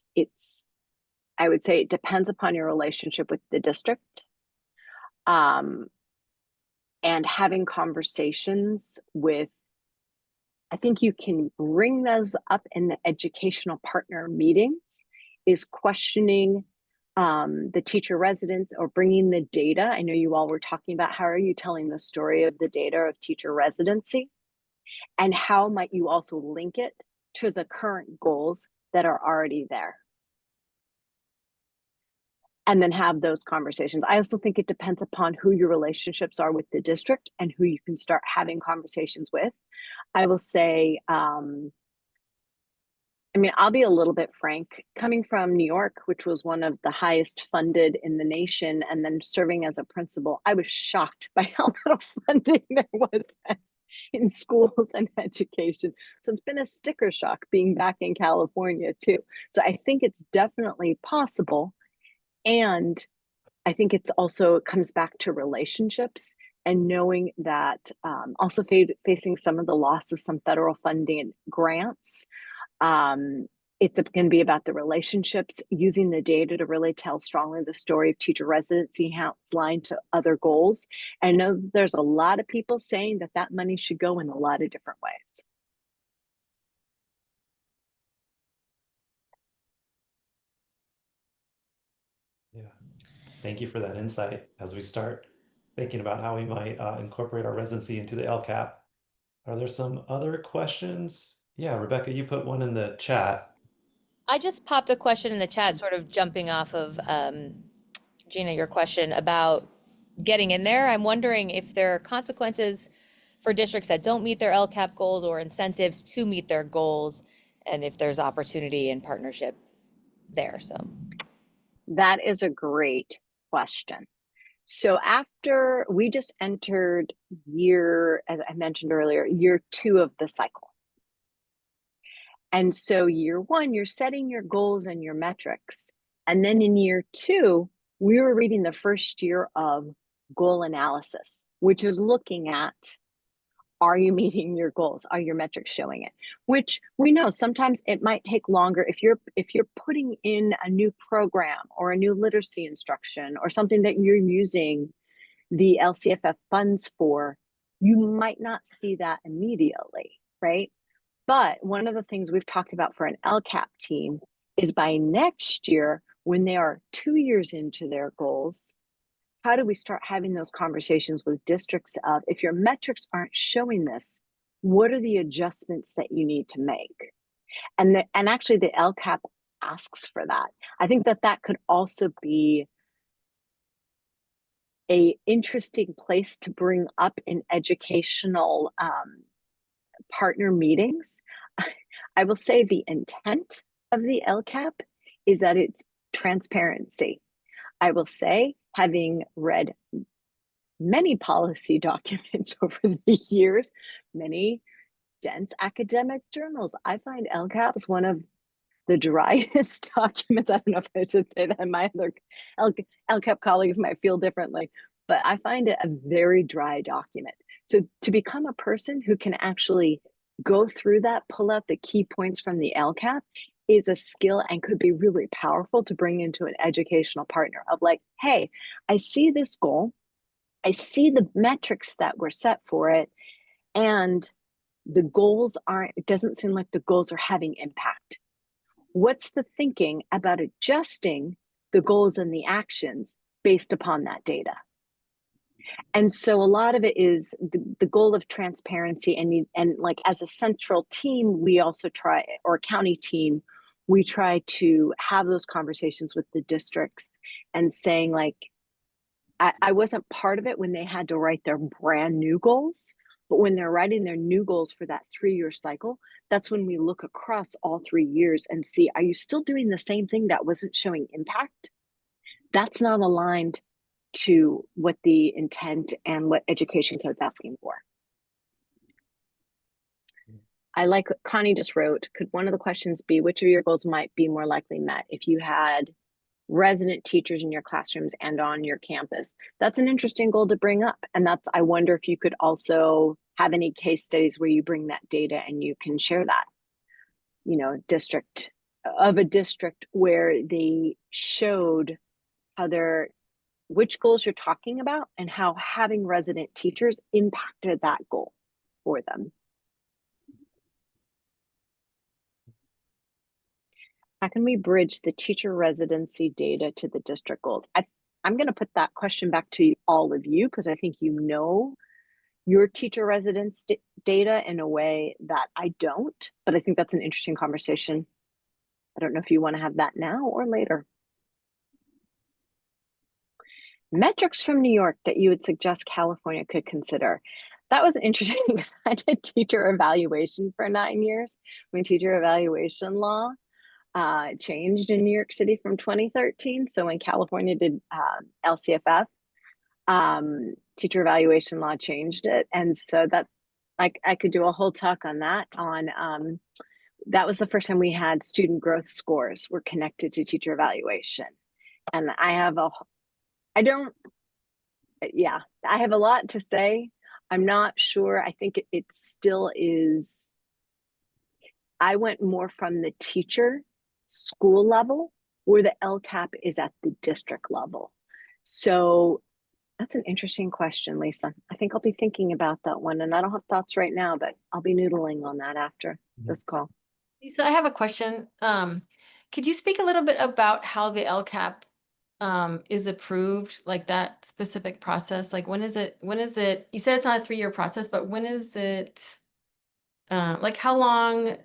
I would say it depends upon your relationship with the district. And having conversations with, I think you can bring those up in the educational partner meetings, is questioning the teacher residents or bringing the data. I know you all were talking about how are you telling the story of the data of teacher residency, and how might you also link it to the current goals that are already there, and then have those conversations. I also think it depends upon who your relationships are with the district and who you can start having conversations with. I will say, I'll be a little bit frank. Coming from New York, which was one of the highest funded in the nation, and then serving as a principal, I was shocked by how little funding there was in schools and education. So it's been a sticker shock being back in California too. So I think it's definitely possible. And I think it comes back to relationships and knowing that also facing some of the loss of some federal funding and grants. It's going to be about the relationships, using the data to really tell strongly the story of teacher residency, how it's aligned to other goals. I know there's a lot of people saying that that money should go in a lot of different ways. Yeah, thank you for that insight as we start thinking about how we might incorporate our residency into the LCAP. Are there some other questions? Yeah, Rebecca, you put one in the chat. I just popped a question in the chat, sort of jumping off of Gina, your question about getting in there. I'm wondering if there are consequences for districts that don't meet their LCAP goals or incentives to meet their goals, and if there's opportunity and partnership there. So that is a great question. So after we just entered as I mentioned earlier, year 2 of the cycle. And so year 1, you're setting your goals and your metrics. And then in year 2, we were reading the first year of goal analysis, which is looking at, are you meeting your goals? Are your metrics showing it? Which we know sometimes it might take longer. If you're putting in a new program or a new literacy instruction or something that you're using the LCFF funds for, you might not see that immediately, right? But one of the things we've talked about for an LCAP team is by next year, when they are 2 years into their goals, how do we start having those conversations with districts of, if your metrics aren't showing this, what are the adjustments that you need to make? And actually the LCAP asks for that. I think that could also be a interesting place to bring up in educational partner meetings. I will say the intent of the LCAP is that it's transparency. I will say, having read many policy documents over the years, many dense academic journals, I find LCAPs one of the driest documents. I don't know if I should say that. My other LCAP colleagues might feel differently, but I find it a very dry document. So to become a person who can actually go through that, pull out the key points from the LCAP, is a skill and could be really powerful to bring into an educational partner of like, hey, I see this goal. I see the metrics that were set for it. And the goals it doesn't seem like the goals are having impact. What's the thinking about adjusting the goals and the actions based upon that data? And so a lot of it is the goal of transparency, and like as a central team, we also try, or a county team, we try to have those conversations with the districts and saying like, I wasn't part of it when they had to write their brand new goals, but when they're writing their new goals for that 3-year cycle, that's when we look across all 3 years and see, are you still doing the same thing that wasn't showing impact? That's not aligned to what the intent and what education code's asking for. I like what Connie just wrote. Could one of the questions be which of your goals might be more likely met if you had resident teachers in your classrooms and on your campus? That's an interesting goal to bring up. And that's, I wonder if you could also have any case studies where you bring that data and you can share that, you know, district where they showed how which goals you're talking about and how having resident teachers impacted that goal for them. How can we bridge the teacher residency data to the district goals? I'm going to put that question back to all of you because I think you know your teacher residence data in a way that I don't, but I think that's an interesting conversation. I don't know if you want to have that now or later. Metrics from New York that you would suggest California could consider. That was interesting because I did teacher evaluation for 9 years. When teacher evaluation law changed in New York City from 2013. So when California did LCFF, teacher evaluation law changed it. And so that I could do a whole talk on that. That was the first time we had student growth scores were connected to teacher evaluation. And I have a lot to say. I'm not sure. I think it still is. I went more from the teacher school level where the LCAP is at the district level. So that's an interesting question, Lisa. I think I'll be thinking about that one, and I don't have thoughts right now, but I'll be noodling on that after this call. Lisa, I have a question. Could you speak a little bit about how the LCAP is approved, like that specific process? Like when is it, you said it's not a 3-year process, but when is it, like how long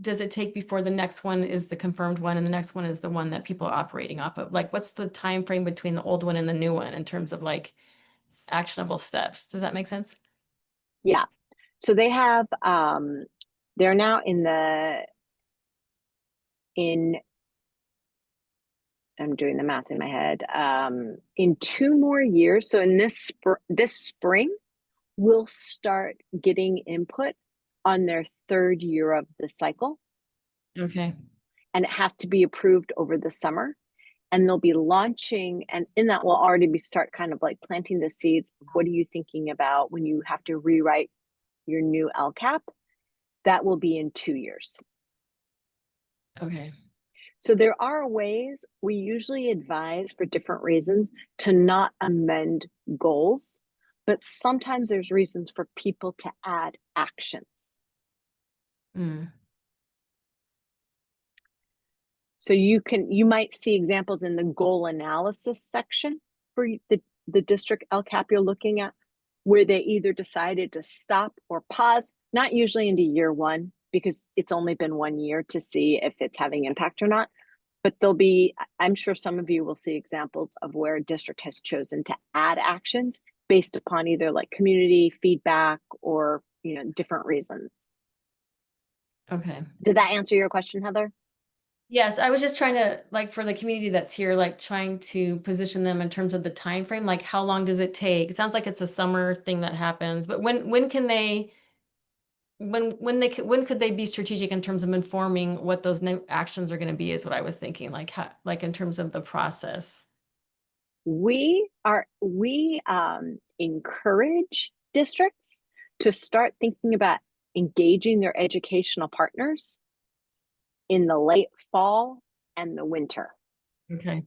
does it take before the next one is the confirmed one and the next one is the one that people are operating off of? Like what's the time frame between the old one and the new one in terms of like actionable steps? Does that make sense? Yeah. So they have, they're now I'm doing the math in my head, in 2 more years. So in this spring, we'll start getting input on their 3rd year of the cycle. Okay. And it has to be approved over the summer. And they'll be launching, and in that will already start kind of like planting the seeds. What are you thinking about when you have to rewrite your new LCAP? That will be in 2 years. Okay. So there are ways we usually advise for different reasons to not amend goals, but sometimes there's reasons for people to add actions. So you might see examples in the goal analysis section for the district LCAP you're looking at, where they either decided to stop or pause, not usually into year 1, because it's only been 1 year to see if it's having impact or not. But I'm sure some of you will see examples of where a district has chosen to add actions based upon either like community feedback or, you know, different reasons. Okay. Did that answer your question, Heather? Yes, I was just trying to, like, for the community that's here, like trying to position them in terms of the time frame, like how long does it take? It sounds like it's a summer thing that happens, but when can they, when could they be strategic in terms of informing what those new actions are going to be, is what I was thinking, like how, like in terms of the process. We encourage districts to start thinking about engaging their educational partners in the late fall and the winter. Okay.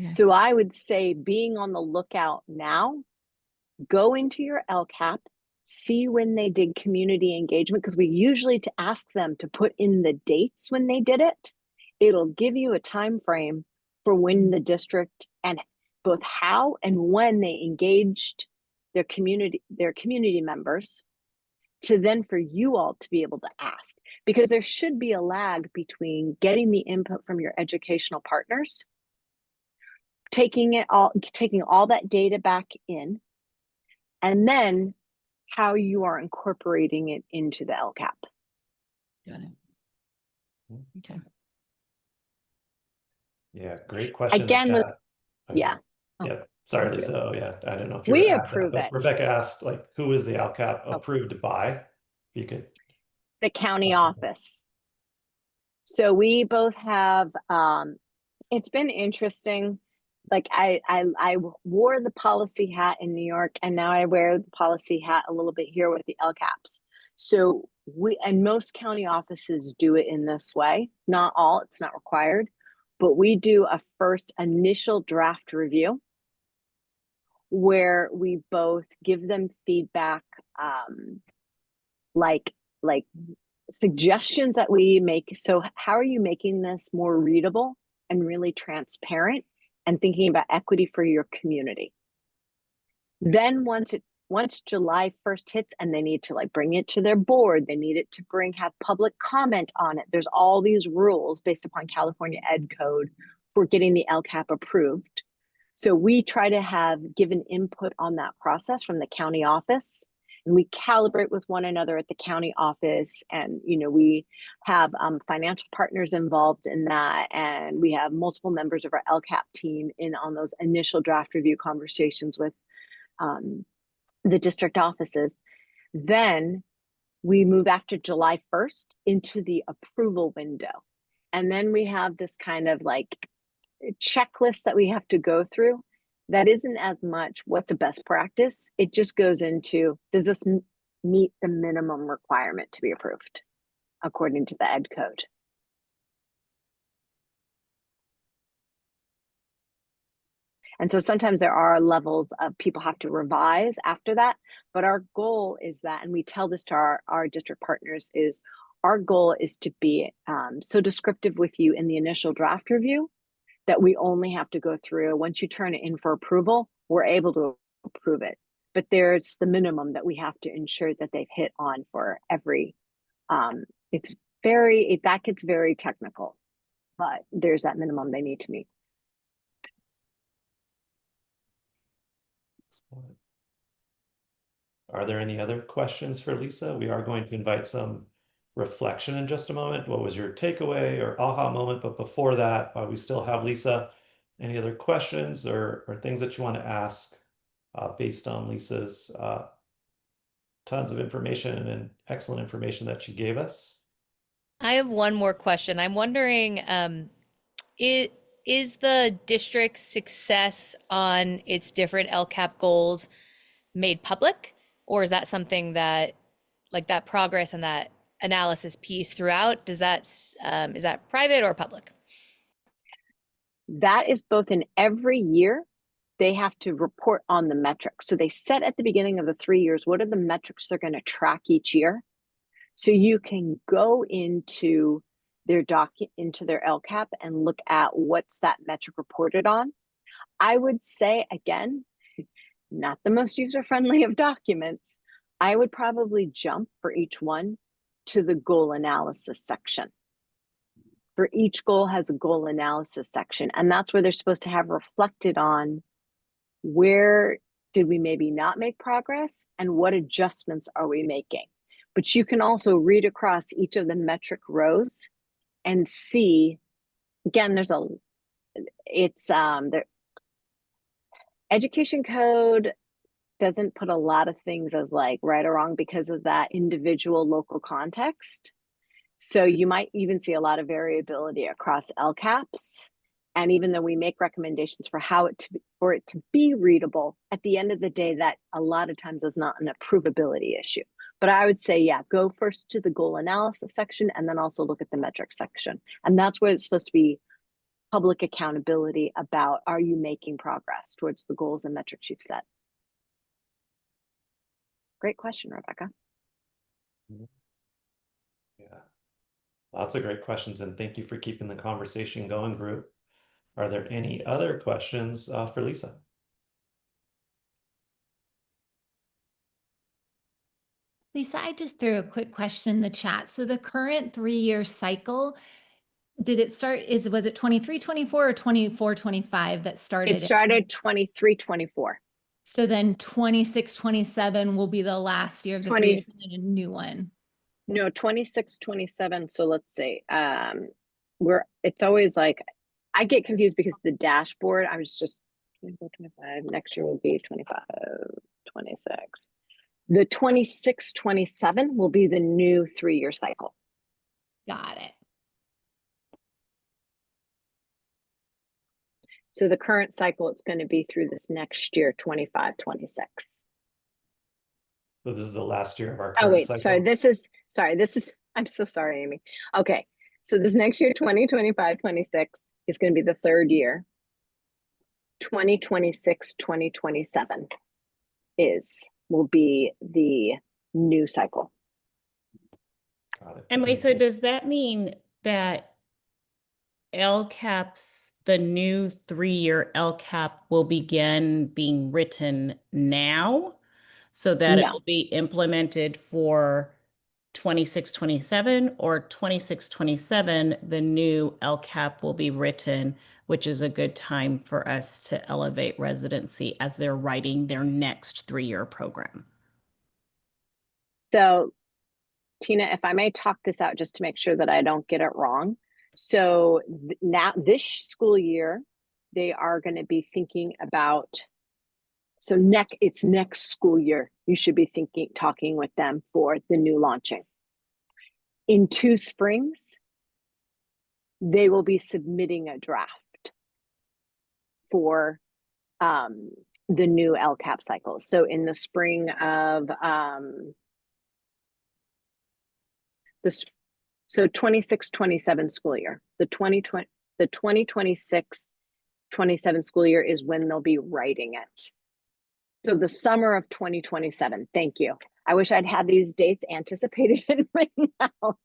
So I would say being on the lookout now, go into your LCAP, see when they did community engagement, because we usually to ask them to put in the dates when they did it. It'll give you a time frame for when the district and both how and when they engaged their community members, to then for you all to be able to ask, because there should be a lag between getting the input from your educational partners taking all that data back in, and then how you are incorporating it into the LCAP. Got it. Okay. Yeah, great question in the Again, chat. Okay. yeah. Yeah, sorry, Lisa. Oh, yeah, I don't know if you We were at that, approve but it. Rebecca asked, like, who is the LCAP Oh. approved by? If you could. The county office. So we both have, it's been interesting. Like I wore the policy hat in New York, and now I wear the policy hat a little bit here with the LCAPs. So and most county offices do it in this way. Not all, it's not required, but we do a first initial draft review where we both give them feedback, like suggestions that we make. So how are you making this more readable and really transparent and thinking about equity for your community? Then once July 1st hits and they need to like bring it to their board, they need it to have public comment on it. There's all these rules based upon California Ed Code for getting the LCAP approved. So we try to give an input on that process from the county office, and we calibrate with one another at the county office. And, we have financial partners involved in that. And we have multiple members of our LCAP team in on those initial draft review conversations with the district offices. Then we move after July 1st into the approval window. And then we have this kind of like checklist that we have to go through that isn't as much what's a best practice. It just goes into, does this meet the minimum requirement to be approved according to the Ed Code? And so sometimes there are levels of people have to revise after that, but our goal is that, and we tell this to our district partners, is our goal is to be so descriptive with you in the initial draft review that we only have to go through, once you turn it in for approval, we're able to approve it. But there's the minimum that we have to ensure that they've hit on for every, that gets very technical, but there's that minimum they need to meet. Are there any other questions for Lisa? We are going to invite some reflection in just a moment. What was your takeaway or aha moment? But before that, we still have Lisa. Any other questions or things that you want to ask based on Lisa's tons of information and excellent information that she gave us? I have one more question. I'm wondering, is the district's success on its different LCAP goals made public? Or is that something that, like that progress and that analysis piece throughout, is that private or public? That is both in every year. They have to report on the metrics. So they set at the beginning of the 3 years, what are the metrics they're going to track each year? So you can go into their into their LCAP and look at what's that metric reported on. I would say, again, not the most user-friendly of documents. I would probably jump for each one to the goal analysis section. For each goal has a goal analysis section, and that's where they're supposed to have reflected on where did we maybe not make progress and what adjustments are we making. But you can also read across each of the metric rows and see, again, the education code doesn't put a lot of things as like right or wrong because of that individual local context. So you might even see a lot of variability across LCAPs. And even though we make recommendations for for it to be readable, at the end of the day, that a lot of times is not an approvability issue. But I would say, yeah, go first to the goal analysis section and then also look at the metric section. And that's where it's supposed to be public accountability about, are you making progress towards the goals and metrics you've set? Great question, Rebecca. Yeah, lots of great questions, and thank you for keeping the conversation going, group. Are there any other questions for Lisa? Lisa, I just threw a quick question in the chat. So the current 3-year cycle, Did it start, was it 23, 24 or 24, 25 that started It started 23, 24. So then 26, 27 will be the last year of the 3 20 years and then a new one. No, 26, 27. So let's see. It's always like, I get confused because the dashboard, I was just 24, 25. Next year will be 25, 26. The 26, 27 will be the new 3-year cycle. Got it. So the current cycle, it's going to be through this next year, 25, 26. So this is the last year of our Oh, current wait, cycle. I'm so sorry, Amy. Okay, so this next year, 2025, 26 is going to be the 3rd year. 2026, 2027 will be the new cycle. Got it. And Thank Lisa, you. does that mean that LCAPs, the new 3-year LCAP will begin being written now so that it No. will be implemented for 26, 27, or 26, 27, the new LCAP will be written, which is a good time for us to elevate residency as they're writing their next 3-year program? So Tina, if I may talk this out just to make sure that I don't get it wrong. So now this school year, they are going to be thinking about, so it's next school year, you should be talking with them for the new launching. In 2 springs, they will be submitting a draft for the new LCAP cycle. So in the spring of so 26, 27 school year, the 2026, 27 school year is when they'll be writing it. So the summer of 2027. Thank you. I wish I'd had these dates anticipated and written out.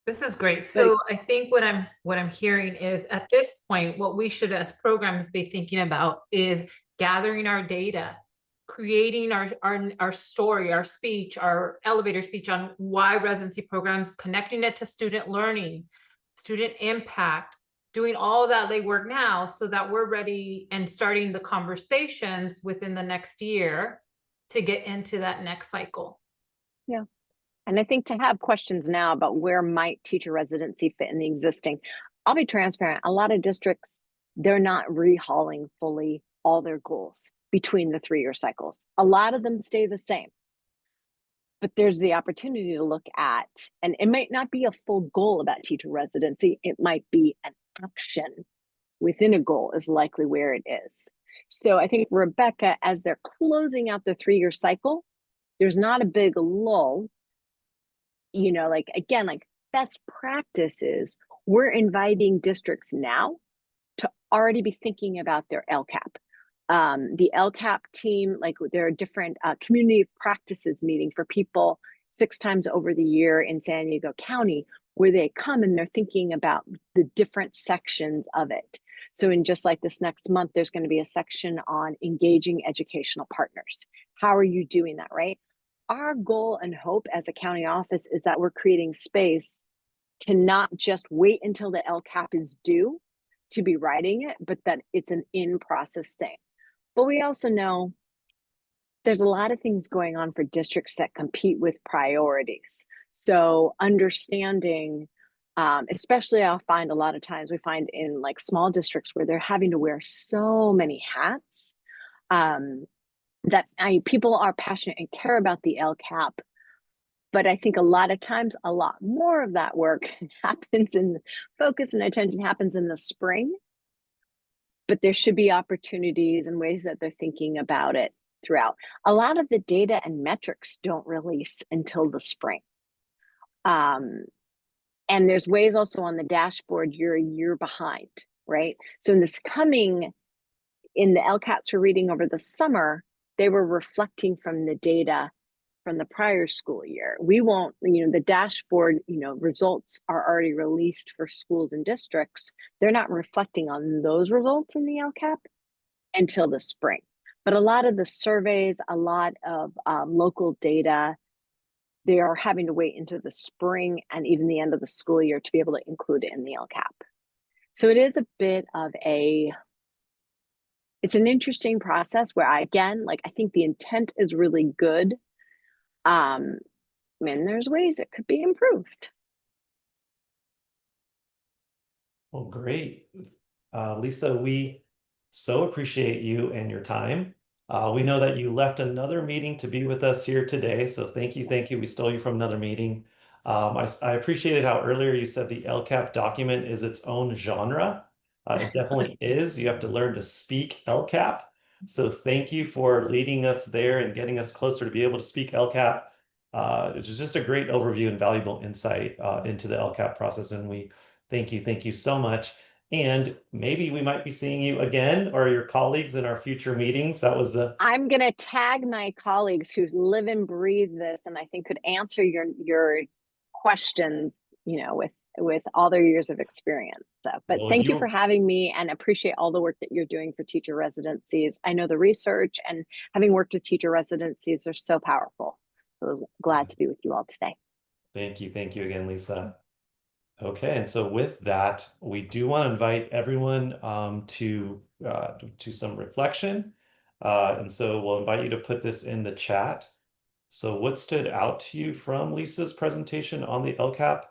This is great. So I think what I'm hearing is at this point, what we should as programs be thinking about is gathering our data, creating our story, our speech, our elevator speech on why residency programs, connecting it to student learning, student impact, doing all that legwork now so that we're ready and starting the conversations within the next year to get into that next cycle. Yeah. And I think to have questions now about where might teacher residency fit in the existing, I'll be transparent. A lot of districts, they're not rehauling fully all their goals between the 3-year cycles. A lot of them stay the same. But there's the opportunity to look at, and it might not be a full goal about teacher residency. It might be an action within a goal is likely where it is. So I think Rebecca, as they're closing out the 3-year cycle, there's not a big lull. You know, like, again, like best practices, we're inviting districts now to already be thinking about their LCAP. The LCAP team, like there are different community practices meeting for people 6 times over the year in San Diego County, where they come and they're thinking about the different sections of it. So in just like this next month, there's going to be a section on engaging educational partners. How are you doing that, right? Our goal and hope as a county office is that we're creating space to not just wait until the LCAP is due to be writing it, but that it's an in-process thing. But we also know there's a lot of things going on for districts that compete with priorities. So understanding, especially I'll find a lot of times we find in like small districts where they're having to wear so many hats, that people are passionate and care about the LCAP, but I think a lot of times a lot more of that work happens in focus and attention happens in the spring, but there should be opportunities and ways that they're thinking about it throughout. A lot of the data and metrics don't release until the spring. And there's ways also on the dashboard, you're a year behind, right? So in the LCAPs we're reading over the summer, they were reflecting from the data from the prior school year. We won't, the dashboard, results are already released for schools and districts. They're not reflecting on those results in the LCAP until the spring. But a lot of the surveys, a lot of local data, they are having to wait into the spring and even the end of the school year to be able to include it in the LCAP. So it is a bit of it's an interesting process where I think the intent is really good. And there's ways it could be improved. Well, great. Lisa, we so appreciate you and your time. We know that you left another meeting to be with us here today, so thank you, thank you. We stole you from another meeting. I appreciated how earlier you said the LCAP document is its own genre. It definitely is. You have to learn to speak LCAP. So thank you for leading us there and getting us closer to be able to speak LCAP. It was just a great overview and valuable insight into the LCAP process, and we thank you so much. And maybe we might be seeing you again or your colleagues in our future meetings. That was I'm going to tag my colleagues who live and breathe this and I think could answer your questions, with all their years of experience. So, but Well, thank you for having me and appreciate all the work that you're doing for teacher residencies. I know the research and having worked with teacher residencies are so powerful. So glad to be with you all today. Thank you again, Lisa. Okay, and so with that, we do want to invite everyone to some reflection. And so we'll invite you to put this in the chat. So what stood out to you from Lisa's presentation on the LCAP?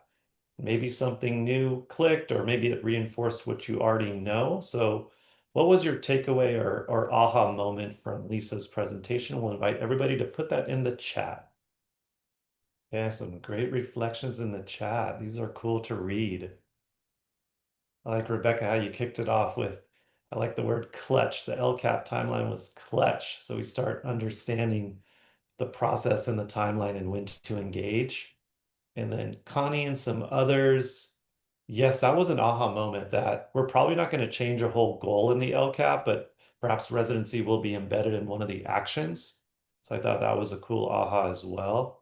Maybe something new clicked, or maybe it reinforced what you already know. So what was your takeaway or aha moment from Lisa's presentation? We'll invite everybody to put that in the chat. Yeah, some great reflections in the chat. These are cool to read. I like, Rebecca, how you kicked it off with, I like the word clutch. The LCAP timeline was clutch. So we start understanding the process and the timeline and when to engage. And then Connie and some others. Yes, that was an aha moment that we're probably not going to change a whole goal in the LCAP, but perhaps residency will be embedded in one of the actions. So I thought that was a cool aha as well.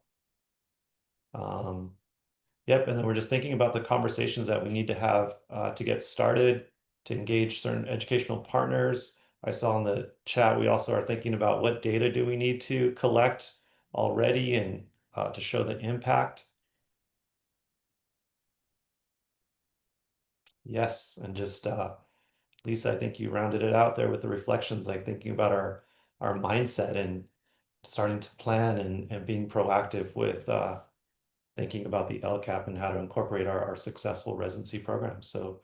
Yep, and then we're just thinking about the conversations that we need to have to get started, to engage certain educational partners. I saw in the chat, we also are thinking about what data do we need to collect already and to show the impact. Yes, and just Lisa, I think you rounded it out there with the reflections, like thinking about our mindset and starting to plan and being proactive with thinking about the LCAP and how to incorporate our successful residency program. So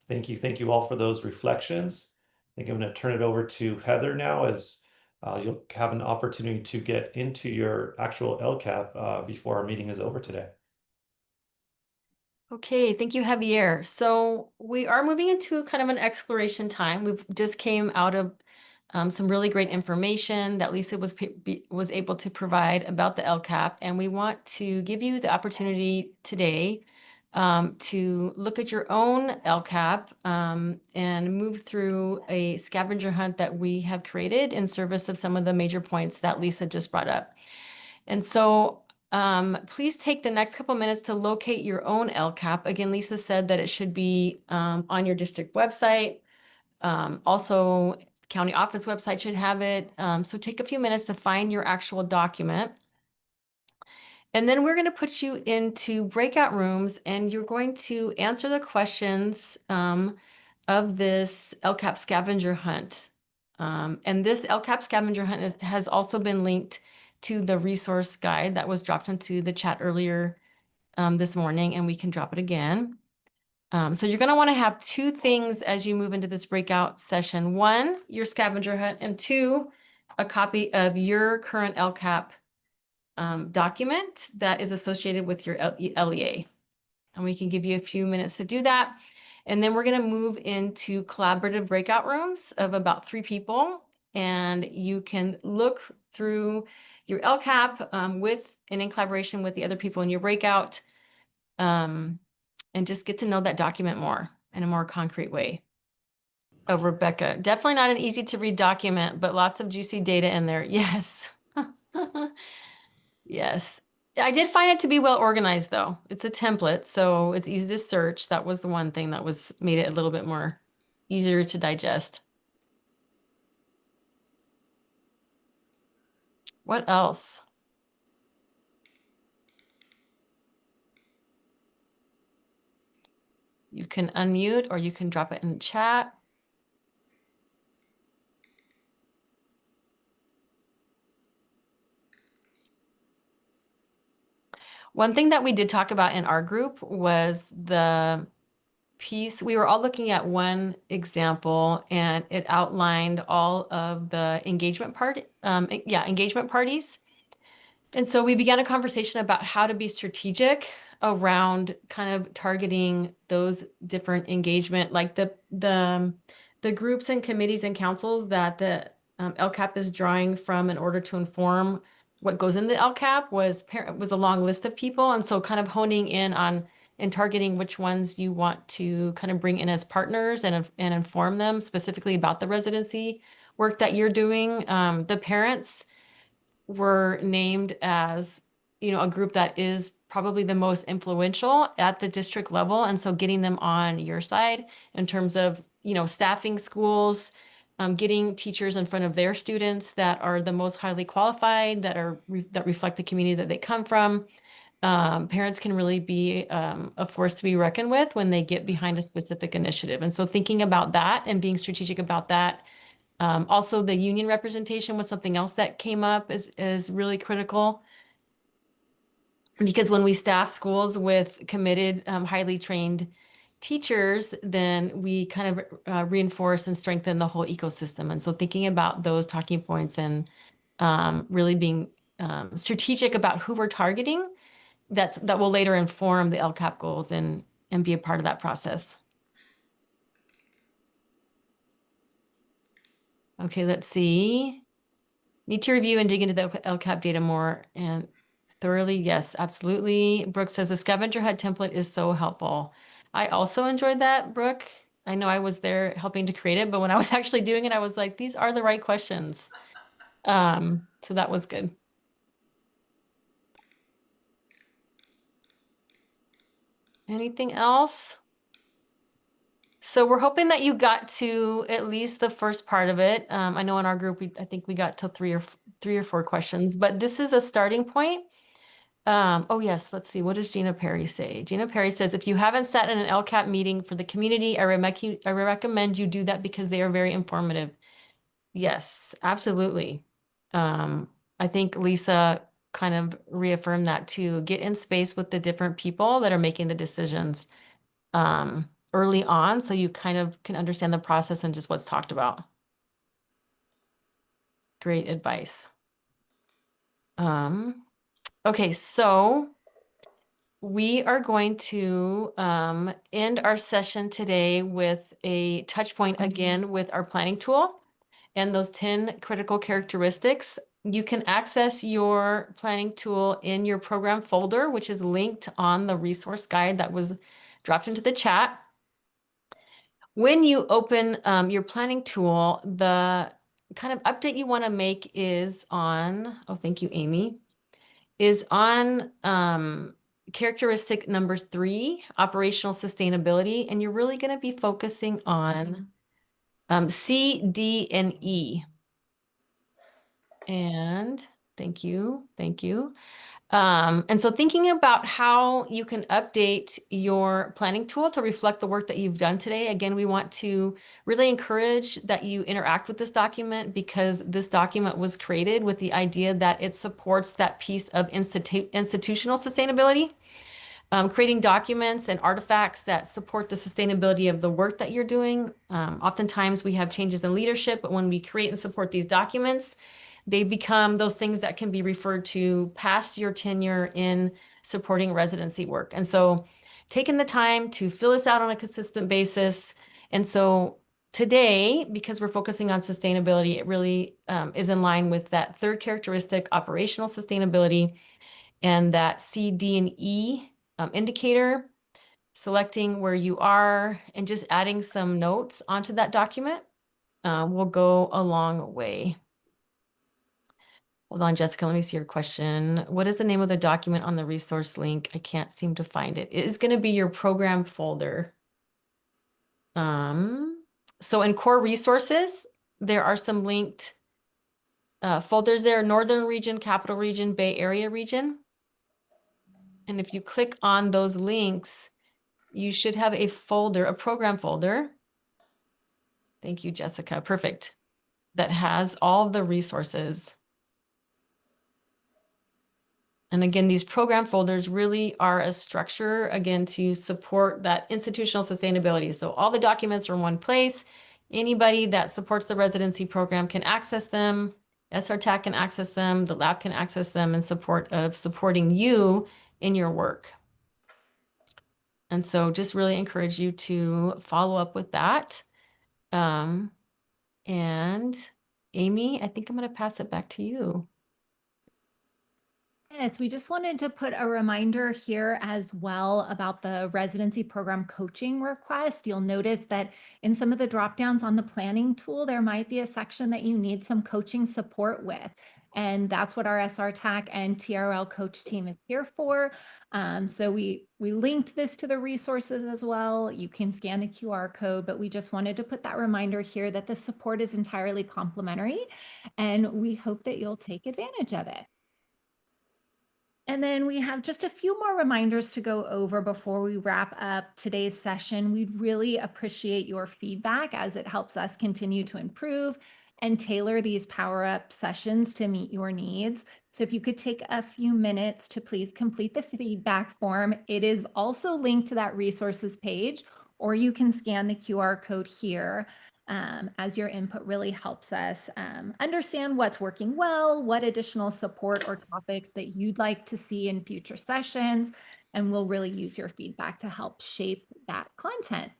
thank you all for those reflections. I think I'm going to turn it over to Heather now, as you'll have an opportunity to get into your actual LCAP before our meeting is over today. Okay, thank you, Javier. So we are moving into kind of an exploration time. We've just came out of some really great information that Lisa was able to provide about the LCAP, and we want to give you the opportunity today to look at your own LCAP and move through a scavenger hunt that we have created in service of some of the major points that Lisa just brought up. And so please take the next couple minutes to locate your own LCAP. Again, Lisa said that it should be on your district website. Also, county office website should have it. So take a few minutes to find your actual document. And then we're going to put you into breakout rooms, and you're going to answer the questions of this LCAP scavenger hunt. And this LCAP scavenger hunt has also been linked to the resource guide that was dropped into the chat earlier this morning, and we can drop it again. So you're going to want to have two things as you move into this breakout session. One, your scavenger hunt, and two, a copy of your current LCAP document that is associated with your LEA. And we can give you a few minutes to do that. And then we're going to move into collaborative breakout rooms of about 3 people. And you can look through your LCAP with and in collaboration with the other people in your breakout, and just get to know that document more in a more concrete way. Oh, Rebecca, definitely not an easy to read document, but lots of juicy data in there. Yes. Yes. I did find it to be well organized though. It's a template, so it's easy to search. That was the one thing that made it a little bit more easier to digest. What else? You can unmute or you can drop it in the chat. One thing that we did talk about in our group was the piece. We were all looking at one example and it outlined all of the engagement engagement parties. And so we began a conversation about how to be strategic around kind of targeting those different engagement, like the groups and committees and councils that the LCAP is drawing from in order to inform what goes in the LCAP was a long list of people. And so kind of honing in on and targeting which ones you want to kind of bring in as partners and inform them specifically about the residency work that you're doing. The parents were named as, a group that is probably the most influential at the district level. And so getting them on your side in terms of, staffing schools, getting teachers in front of their students that are the most highly qualified, that reflect the community that they come from. Parents can really be a force to be reckoned with when they get behind a specific initiative. And so thinking about that and being strategic about that. Also, the union representation was something else that came up is really critical. Because when we staff schools with committed, highly trained teachers, then we kind of reinforce and strengthen the whole ecosystem. And so thinking about those talking points and really being strategic about who we're targeting, that will later inform the LCAP goals and be a part of that process. Okay, let's see. Need to review and dig into the LCAP data more and thoroughly. Yes, absolutely. Brooke says the scavenger hunt template is so helpful. I also enjoyed that, Brooke. I know I was there helping to create it, but when I was actually doing it, I was like, these are the right questions. So that was good. Anything else? So we're hoping that you got to at least the first part of it. I know in our group, I think we got to three or four questions, but this is a starting point. Oh yes, let's see. What does Gina Perry say? Gina Perry says, if you haven't sat in an LCAP meeting for the community, I recommend you do that because they are very informative. Yes, absolutely. I think Lisa kind of reaffirmed that too. Get in space with the different people that are making the decisions early on, so you kind of can understand the process and just what's talked about. Great advice. Okay, so we are going to end our session today with a touch point again with our planning tool and those 10 critical characteristics. You can access your planning tool in your program folder, which is linked on the resource guide that was dropped into the chat. When you open your planning tool, the kind of update you want to make is on, oh, thank you, Amy, is on characteristic number 3, operational sustainability. And you're really going to be focusing on C, D, and E. And thank you. And so thinking about how you can update your planning tool to reflect the work that you've done today. Again, we want to really encourage that you interact with this document because this document was created with the idea that it supports that piece of institutional sustainability. Creating documents and artifacts that support the sustainability of the work that you're doing. Oftentimes we have changes in leadership, but when we create and support these documents, they become those things that can be referred to past your tenure in supporting residency work. And so taking the time to fill this out on a consistent basis. And so today, because we're focusing on sustainability, it really is in line with that third characteristic, operational sustainability, and that C, D, and E indicator, selecting where you are and just adding some notes onto that document will go a long way. Hold on, Jessica, let me see your question. What is the name of the document on the resource link? I can't seem to find it. It is going to be your program folder. So in core resources, there are some linked folders there, Northern Region, Capital Region, Bay Area Region. And if you click on those links, you should have a folder, a program folder. Thank you, Jessica. Perfect. That has all the resources. And again, these program folders really are a structure, again, to support that institutional sustainability. So all the documents are in one place. Anybody that supports the residency program can access them. SRTAC can access them. The lab can access them in support of supporting you in your work. And so just really encourage you to follow up with that. And Amy, I think I'm going to pass it back to you. Yes, we just wanted to put a reminder here as well about the residency program coaching request. You'll notice that in some of the drop downs on the planning tool, there might be a section that you need some coaching support with. And that's what our SRTAC and TRL coach team is here for. So we linked this to the resources as well. You can scan the QR code, but we just wanted to put that reminder here that the support is entirely complimentary, and we hope that you'll take advantage of it. And then we have just a few more reminders to go over before we wrap up today's session. We'd really appreciate your feedback as it helps us continue to improve and tailor these Power Up sessions to meet your needs. So if you could take a few minutes to please complete the feedback form. It is also linked to that resources page, or you can scan the QR code here. As your input really helps us understand what's working well, what additional support or topics that you'd like to see in future sessions, and we'll really use your feedback to help shape that content.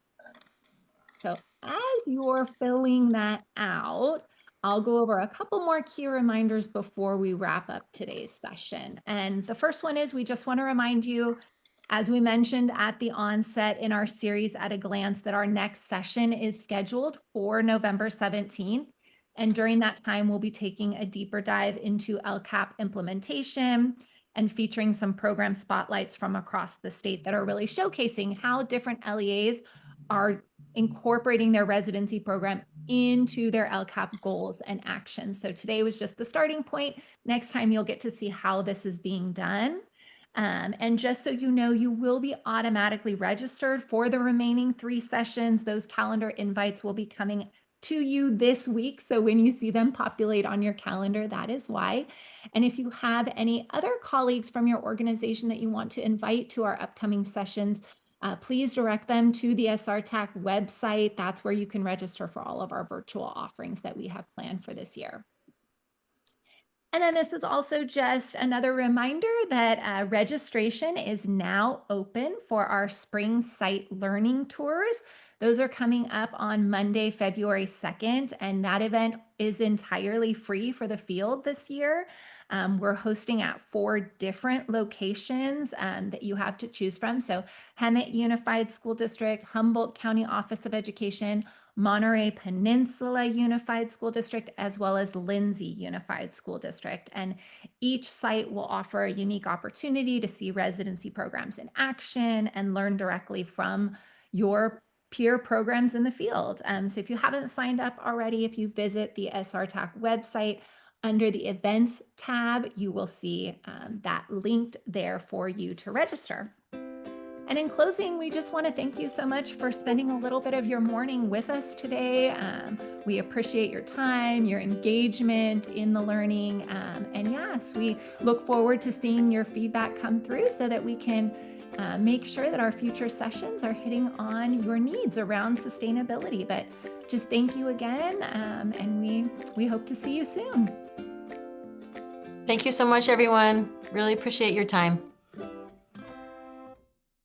So as you're filling that out, I'll go over a couple more key reminders before we wrap up today's session. And the first one is we just want to remind you, as we mentioned at the onset in our series at a glance, that our next session is scheduled for November 17th. And during that time, we'll be taking a deeper dive into LCAP implementation and featuring some program spotlights from across the state that are really showcasing how different LEAs are incorporating their residency program into their LCAP goals and actions. So today was just the starting point. Next time, you'll get to see how this is being done. And just so you know, you will be automatically registered for the remaining 3 sessions. Those calendar invites will be coming to you this week. So when you see them populate on your calendar, that is why. And if you have any other colleagues from your organization that you want to invite to our upcoming sessions, please direct them to the SRTAC website. That's where you can register for all of our virtual offerings that we have planned for this year. And then this is also just another reminder that registration is now open for our spring site learning tours. Those are coming up on Monday, February 2nd, and that event is entirely free for the field this year. We're hosting at 4 different locations that you have to choose from. So Hemet Unified School District, Humboldt County Office of Education, Monterey Peninsula Unified School District, as well as Lindsay Unified School District. And each site will offer a unique opportunity to see residency programs in action and learn directly from your peer programs in the field. So if you haven't signed up already, if you visit the SRTAC website, under the events tab, you will see that linked there for you to register. And in closing, we just want to thank you so much for spending a little bit of your morning with us today. We appreciate your time, your engagement in the learning. And yes, we look forward to seeing your feedback come through so that we can make sure that our future sessions are hitting on your needs around sustainability. But just thank you again, and we hope to see you soon. Thank you so much, everyone. Really appreciate your time.